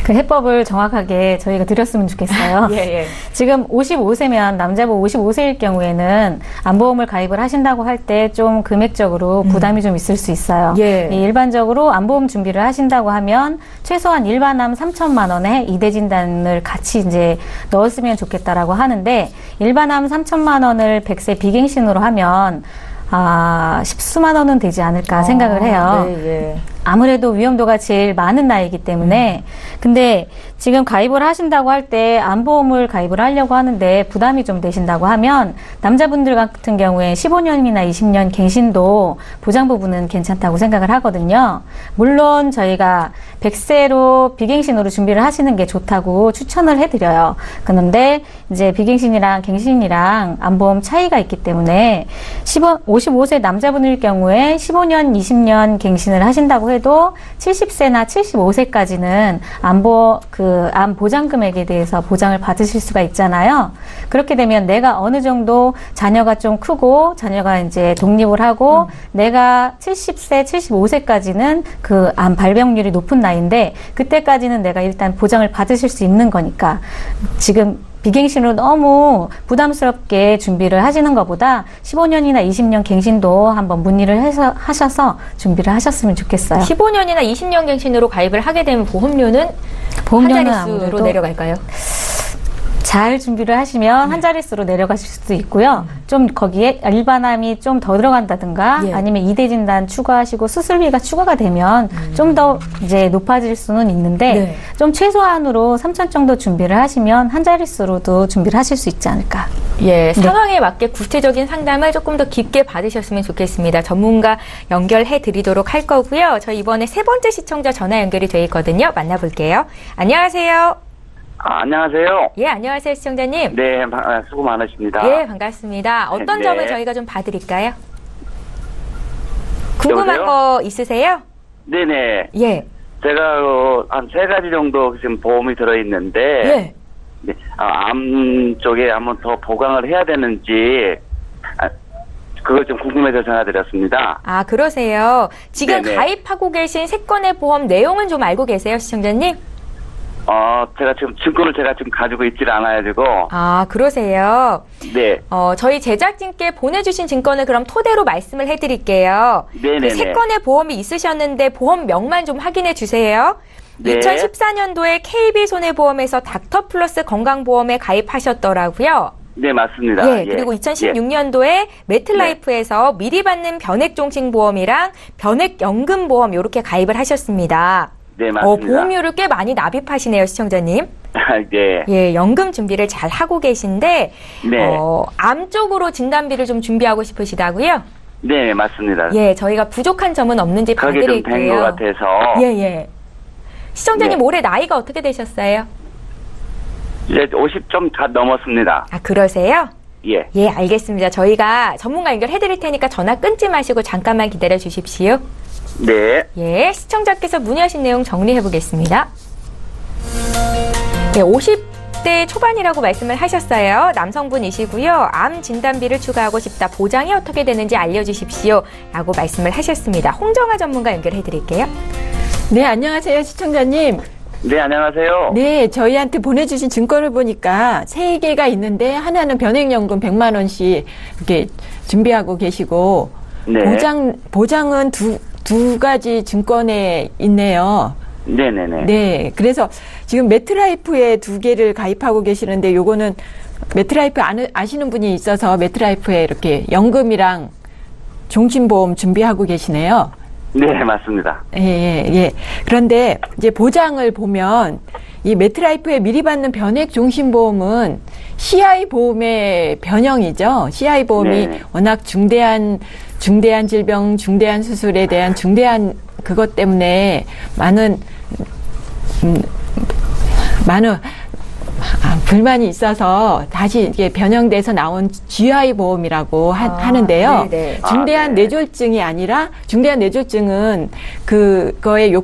그 해법을 정확하게 저희가 드렸으면 좋겠어요. 예. 지금 55세면 남자분 55세일 경우에는 암보험을 가입을 하신다고 할 때 좀 금액적으로 부담이 좀 있을 수 있어요. 예. 일반적으로 암보험 준비를 하신다고 하면 최소한 일반암 3천만 원에 이대 진단을 같이 이제 넣었으면 좋겠다라고 하는데 일반암 3천만 원을 100세 비갱신으로 하면 10수만 원은 되지 않을까 생각을 해요. 네. 아무래도 위험도가 제일 많은 나이이기 때문에 근데 지금 가입을 하신다고 할 때 암보험을 가입을 하려고 하는데 부담이 좀 되신다고 하면 남자분들 같은 경우에 15년이나 20년 갱신도 보장 부분은 괜찮다고 생각을 하거든요. 물론 저희가 100세로 비갱신으로 준비를 하시는 게 좋다고 추천을 해드려요. 그런데 이제 비갱신이랑 갱신이랑 암보험 차이가 있기 때문에 55세 남자분일 경우에 15년, 20년 갱신을 하신다고 해도 70세나 75세까지는 암 보장 금액에 대해서 보장을 받으실 수가 있잖아요. 그렇게 되면 내가 어느 정도 자녀가 좀 크고 자녀가 이제 독립을 하고 내가 70세, 75세까지는 그 암 발병률이 높은 나이인데 그때까지는 내가 일단 보장을 받으실 수 있는 거니까 지금 비갱신으로 너무 부담스럽게 준비를 하시는 것보다 15년이나 20년 갱신도 한번 문의를 하셔서 준비를 하셨으면 좋겠어요. 15년이나 20년 갱신으로 가입을 하게 되면 보험료는 한 자릿수로 내려갈까요? 잘 준비를 하시면 한 자릿수로 내려가실 수도 있고요. 좀 거기에 일반암이 좀 더 들어간다든가 아니면 이대 진단 추가하시고 수술비가 추가가 되면 좀 더 이제 높아질 수는 있는데 좀 최소한으로 3천 정도 준비를 하시면 한 자릿수로도 준비를 하실 수 있지 않을까. 예, 상황에 맞게 구체적인 상담을 조금 더 깊게 받으셨으면 좋겠습니다. 전문가 연결해 드리도록 할 거고요. 저희 이번에 세 번째 시청자 전화 연결이 돼 있거든요. 만나볼게요. 안녕하세요. 안녕하세요. 예, 안녕하세요, 시청자님. 네, 수고 많으십니다. 예, 반갑습니다. 어떤 점을 저희가 좀 봐드릴까요? 궁금한 여보세요? 거 있으세요? 네네. 예. 제가 한 3가지 정도 지금 보험이 들어있는데, 네, 암 쪽에 한번 더 보강을 해야 되는지, 그걸 좀 궁금해서 전화드렸습니다. 아, 그러세요. 지금 네네. 가입하고 계신 세 건의 보험 내용은 좀 알고 계세요, 시청자님? 제가 지금 증권을 가지고 있질 않아가지고. 아, 그러세요. 네. 저희 제작진께 보내주신 증권을 그럼 토대로 말씀을 해드릴게요. 네네네. 그 세 건의 보험이 있으셨는데 보험명만 좀 확인해 주세요. 네. 2014년도에 KB손해보험에서 닥터플러스 건강보험에 가입하셨더라고요. 네, 맞습니다. 예, 그리고 2016년도에 매트라이프에서 미리 받는 변액종신보험이랑 변액연금보험 이렇게 가입을 하셨습니다. 네, 맞습니다. 보험료를 꽤 많이 납입하시네요, 시청자님. 네. 예, 연금 준비를 잘 하고 계신데, 네. 암 쪽으로 진단비를 좀 준비하고 싶으시다고요? 네, 맞습니다. 예, 저희가 부족한 점은 없는지 그게 봐드릴게요. 좀 된 것 같아서. 예. 시청자님 올해 나이가 어떻게 되셨어요? 이제 50 좀 다 넘었습니다. 아, 그러세요? 예. 예, 알겠습니다. 저희가 전문가 연결해드릴 테니까 전화 끊지 마시고 잠깐만 기다려 주십시오. 네. 예, 시청자께서 문의하신 내용 정리해 보겠습니다. 네, 50대 초반이라고 말씀을 하셨어요. 남성분이시고요. 암 진단비를 추가하고 싶다. 보장이 어떻게 되는지 알려주십시오. 라고 말씀을 하셨습니다. 홍정아 전문가 연결해 드릴게요. 네, 안녕하세요, 시청자님. 네, 안녕하세요. 네, 저희한테 보내주신 증권을 보니까 3개가 있는데 하나는 변액연금 100만 원씩 이렇게 준비하고 계시고 네. 보장은 두 가지 증권에 있네요. 네네네. 네, 그래서 지금 매트라이프에 2개를 가입하고 계시는데 요거는 매트라이프 아시는 분이 있어서 매트라이프에 이렇게 연금이랑 종신보험 준비하고 계시네요. 네, 맞습니다. 예. 그런데 이제 보장을 보면 이 메트라이프에 미리 받는 변액 종신보험은 CI 보험의 변형이죠. CI 보험이 네. 워낙 중대한 질병, 중대한 수술에 대한 중대한 그것 때문에 많은 불만이 있어서 다시 이게 변형돼서 나온 GI 보험이라고 하는데요. 네네. 중대한 네. 뇌졸중이 아니라 중대한 뇌졸중은 그거의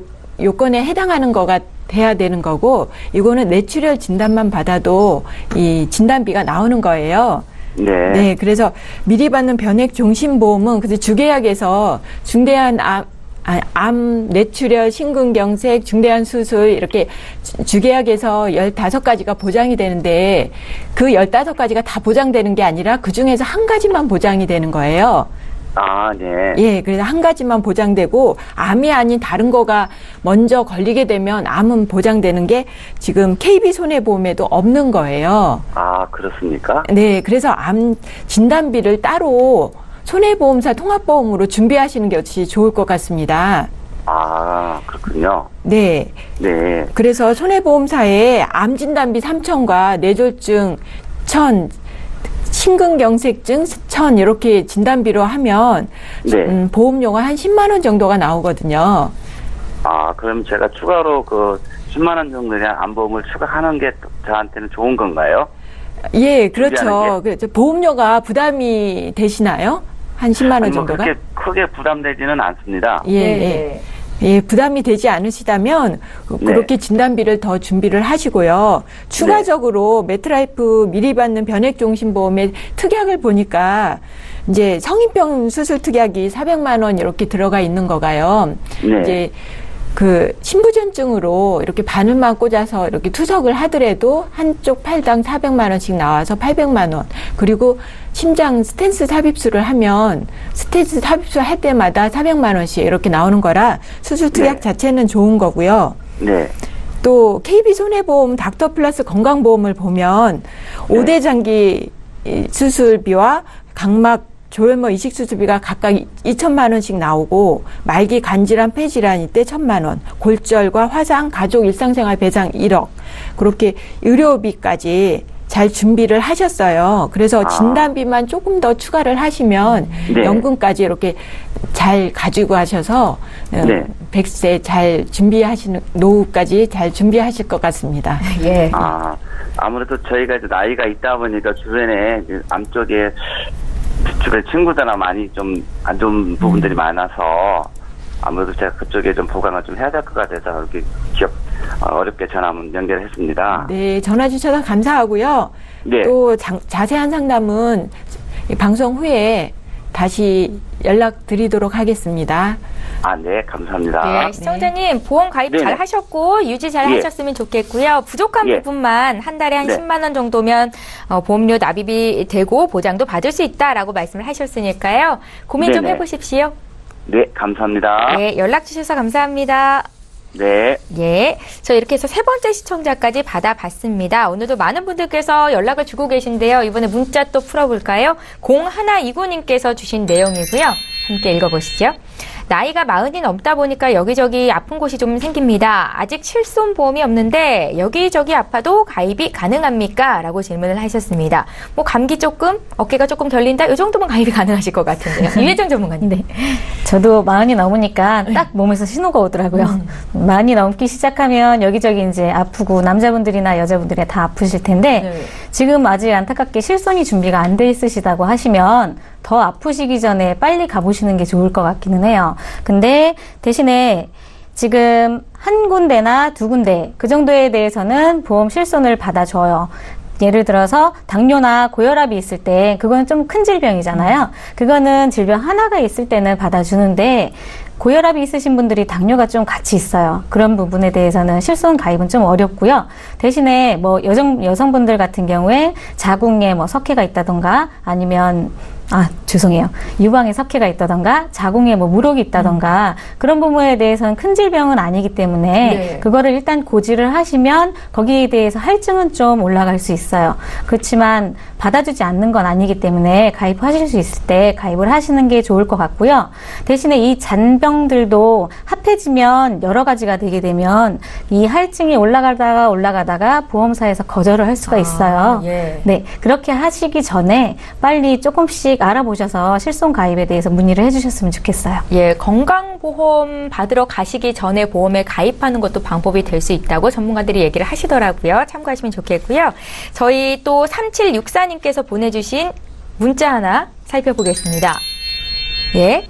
요건에 해당하는 거가 돼야 되는 거고 이거는 뇌출혈 진단만 받아도 이 진단비가 나오는 거예요. 네. 그래서 미리 받는 변액 종신보험은 그래서 주계약에서 중대한 암, 뇌출혈, 심근경색, 중대한 수술 이렇게 주계약에서 15가지가 보장이 되는데 그 15가지가 다 보장되는 게 아니라 그중에서 한 가지만 보장이 되는 거예요. 네. 예, 그래서 한 가지만 보장되고 암이 아닌 다른 거가 먼저 걸리게 되면 암은 보장되는 게 지금 KB손해보험에도 없는 거예요. 그렇습니까? 네, 그래서 암 진단비를 따로 손해보험사 통합보험으로 준비하시는 게 어찌 좋을 것 같습니다. 그렇군요. 네. 네. 그래서 손해보험사에 암 진단비 3,000과 뇌졸중 1,000, 심근경색증 1,000 이렇게 진단비로 하면 네. 보험료가 한 10만 원 정도가 나오거든요. 그럼 제가 추가로 그 10만 원 정도의 암보험을 추가하는 게 저한테는 좋은 건가요? 예, 그렇죠. 보험료가 부담이 되시나요? 한 10만 원 정도가? 그렇게 크게 부담되지는 않습니다. 예, 부담이 되지 않으시다면 그렇게 진단비를 더 준비를 하시고요. 추가적으로 메트라이프 미리 받는 변액종신보험의 특약을 보니까 이제 성인병 수술 특약이 400만 원 이렇게 들어가 있는 거가요. 네. 이제 그 신부전증으로 이렇게 바늘만 꽂아서 이렇게 투석을 하더라도 한쪽 팔당 400만 원씩 나와서 800만 원. 그리고 심장 스텐스 삽입술을 하면 스텐스 삽입술 할 때마다 400만 원씩 이렇게 나오는 거라 수술 특약 자체는 좋은 거고요. 네. 또 KB손해보험 닥터플러스 건강보험을 보면 5대 장기 수술비와 각막 조혈모 이식 수술비가 각각 2천만 원씩 나오고 말기 간질환 폐질환일 때 1,000만 원, 골절과 화상, 가족 일상생활 배상 1억 그렇게 의료비까지 잘 준비를 하셨어요. 그래서 진단비만 조금 더 추가를 하시면 연금까지 이렇게 잘 가지고 하셔서 100세 잘 준비하시는 노후까지 잘 준비하실 것 같습니다. 예. 아무래도 저희가 이제 나이가 있다 보니까 주변에 암 쪽에 주변 친구들이나 많이 좀 안 좋은 부분들이 많아서 아무래도 제가 그쪽에 좀 보강을 좀 해야 될 것 같아서 이렇게 어렵게 전화 연결했습니다. 네, 전화 주셔서 감사하고요. 네. 또 자세한 상담은 방송 후에 다시 연락드리도록 하겠습니다. 네, 감사합니다. 네, 시청자님 보험 가입 잘 하셨고 유지 잘 하셨으면 좋겠고요. 부족한 부분만 한 달에 한 10만 원 정도면 보험료 납입이 되고 보장도 받을 수 있다라고 말씀을 하셨으니까요. 고민 좀 해보십시오. 네, 감사합니다. 네, 연락 주셔서 감사합니다. 네. 예. 저 이렇게 해서 세 번째 시청자까지 받아봤습니다. 오늘도 많은 분들께서 연락을 주고 계신데요. 이번에 문자 또 풀어볼까요? 0129님께서 주신 내용이고요. 함께 읽어보시죠. 나이가 40이 넘다 보니까 여기저기 아픈 곳이 좀 생깁니다. 아직 실손보험이 없는데 여기저기 아파도 가입이 가능합니까? 라고 질문을 하셨습니다. 뭐 감기 조금, 어깨가 조금 결린다? 이 정도면 가입이 가능하실 것 같은데요. 이혜정 전문가님. 네. 저도 40이 넘으니까 딱 몸에서 신호가 오더라고요. 40이 넘기 시작하면 여기저기 이제 아프고 남자분들이나 여자분들이 다 아프실 텐데 지금 아직 안타깝게 실손이 준비가 안 돼 있으시다고 하시면 더 아프시기 전에 빨리 가보시는 게 좋을 것 같기는 해요. 근데 대신에 지금 한 군데나 두 군데 그 정도에 대해서는 보험 실손을 받아줘요. 예를 들어서 당뇨나 고혈압이 있을 때 그건 좀 큰 질병이잖아요. 그거는 질병 하나가 있을 때는 받아주는데 고혈압이 있으신 분들이 당뇨가 좀 같이 있어요. 그런 부분에 대해서는 실손 가입은 좀 어렵고요. 대신에 뭐 여성분들 같은 경우에 자궁에 뭐 석회가 있다던가 아니면 죄송해요. 유방에 석회가 있다던가 자궁에 뭐 물혹이 있다던가 그런 부분에 대해서는 큰 질병은 아니기 때문에 네. 그거를 일단 고지를 하시면 거기에 대해서 할증은 좀 올라갈 수 있어요. 그렇지만 받아주지 않는 건 아니기 때문에 가입하실 수 있을 때 가입을 하시는 게 좋을 것 같고요. 대신에 이 잔병들도 합해지면 여러 가지가 되게 되면 이 할증이 올라가다가 보험사에서 거절을 할 수가 있어요. 예. 네, 그렇게 하시기 전에 빨리 조금씩 알아보셔서 실손 가입에 대해서 문의를 해주셨으면 좋겠어요. 예, 건강보험 받으러 가시기 전에 보험에 가입하는 것도 방법이 될 수 있다고 전문가들이 얘기를 하시더라고요. 참고하시면 좋겠고요. 저희 또 3764님께서 보내주신 문자 하나 살펴보겠습니다. 예.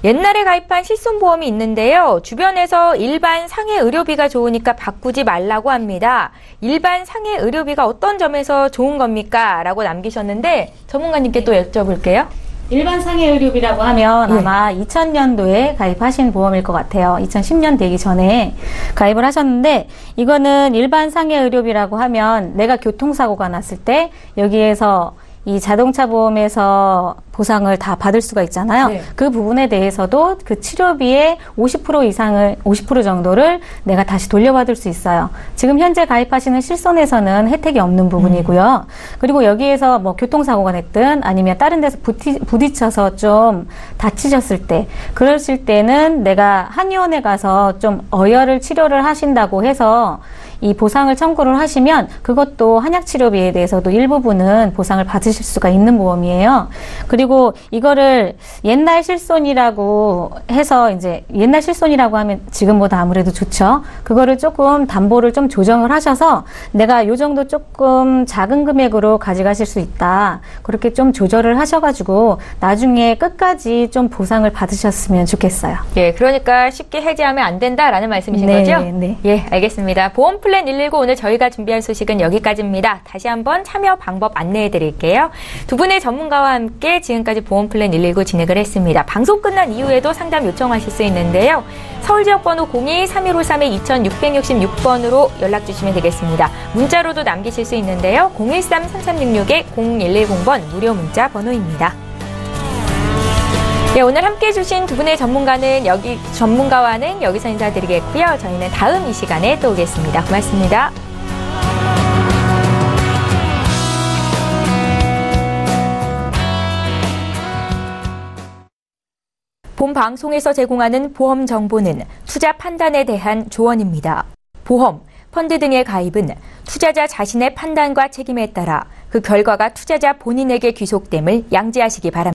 옛날에 가입한 실손보험이 있는데요. 주변에서 일반 상해 의료비가 좋으니까 바꾸지 말라고 합니다. 일반 상해 의료비가 어떤 점에서 좋은 겁니까? 라고 남기셨는데 전문가님께 또 여쭤볼게요. 일반 상해 의료비라고 하면 아마 2000년도에 가입하신 보험일 것 같아요. 2010년 되기 전에 가입을 하셨는데 이거는 일반 상해 의료비라고 하면 내가 교통사고가 났을 때 여기에서 이 자동차 보험에서 보상을 다 받을 수가 있잖아요. 네. 그 부분에 대해서도 그 치료비의 50% 정도를 내가 다시 돌려받을 수 있어요. 지금 현재 가입하시는 실손에서는 혜택이 없는 부분이고요. 그리고 여기에서 뭐 교통사고가 냈든 아니면 다른 데서 부딪혀서 좀 다치셨을 때, 그러실 때는 내가 한의원에 가서 좀 어혈을 치료를 하신다고 해서 이 보상을 청구를 하시면 그것도 한약치료비에 대해서도 일부분은 보상을 받으실 수가 있는 보험이에요. 그리고 이거를 옛날 실손이라고 해서 이제 옛날 실손이라고 하면 지금보다 아무래도 좋죠. 그거를 조금 담보를 좀 조정을 하셔서 내가 요 정도 조금 작은 금액으로 가져가실 수 있다. 그렇게 좀 조절을 하셔가지고 나중에 끝까지 좀 보상을 받으셨으면 좋겠어요. 예, 그러니까 쉽게 해지하면 안 된다라는 말씀이신 거죠? 네. 예, 알겠습니다. 보험플랜 119 오늘 저희가 준비한 소식은 여기까지입니다. 다시 한번 참여 방법 안내해 드릴게요. 두 분의 전문가와 함께 지금까지 보험플랜 119 진행을 했습니다. 방송 끝난 이후에도 상담 요청하실 수 있는데요. 서울지역번호 02-315-32-2666번으로 연락 주시면 되겠습니다. 문자로도 남기실 수 있는데요. 013-3366-0110번 무료 문자 번호입니다. 네, 오늘 함께해 주신 두 분의 전문가와는 여기서 인사드리겠고요. 저희는 다음 이 시간에 또 오겠습니다. 고맙습니다. 본 방송에서 제공하는 보험 정보는 투자 판단에 대한 조언입니다. 보험, 펀드 등의 가입은 투자자 자신의 판단과 책임에 따라 그 결과가 투자자 본인에게 귀속됨을 양지하시기 바랍니다.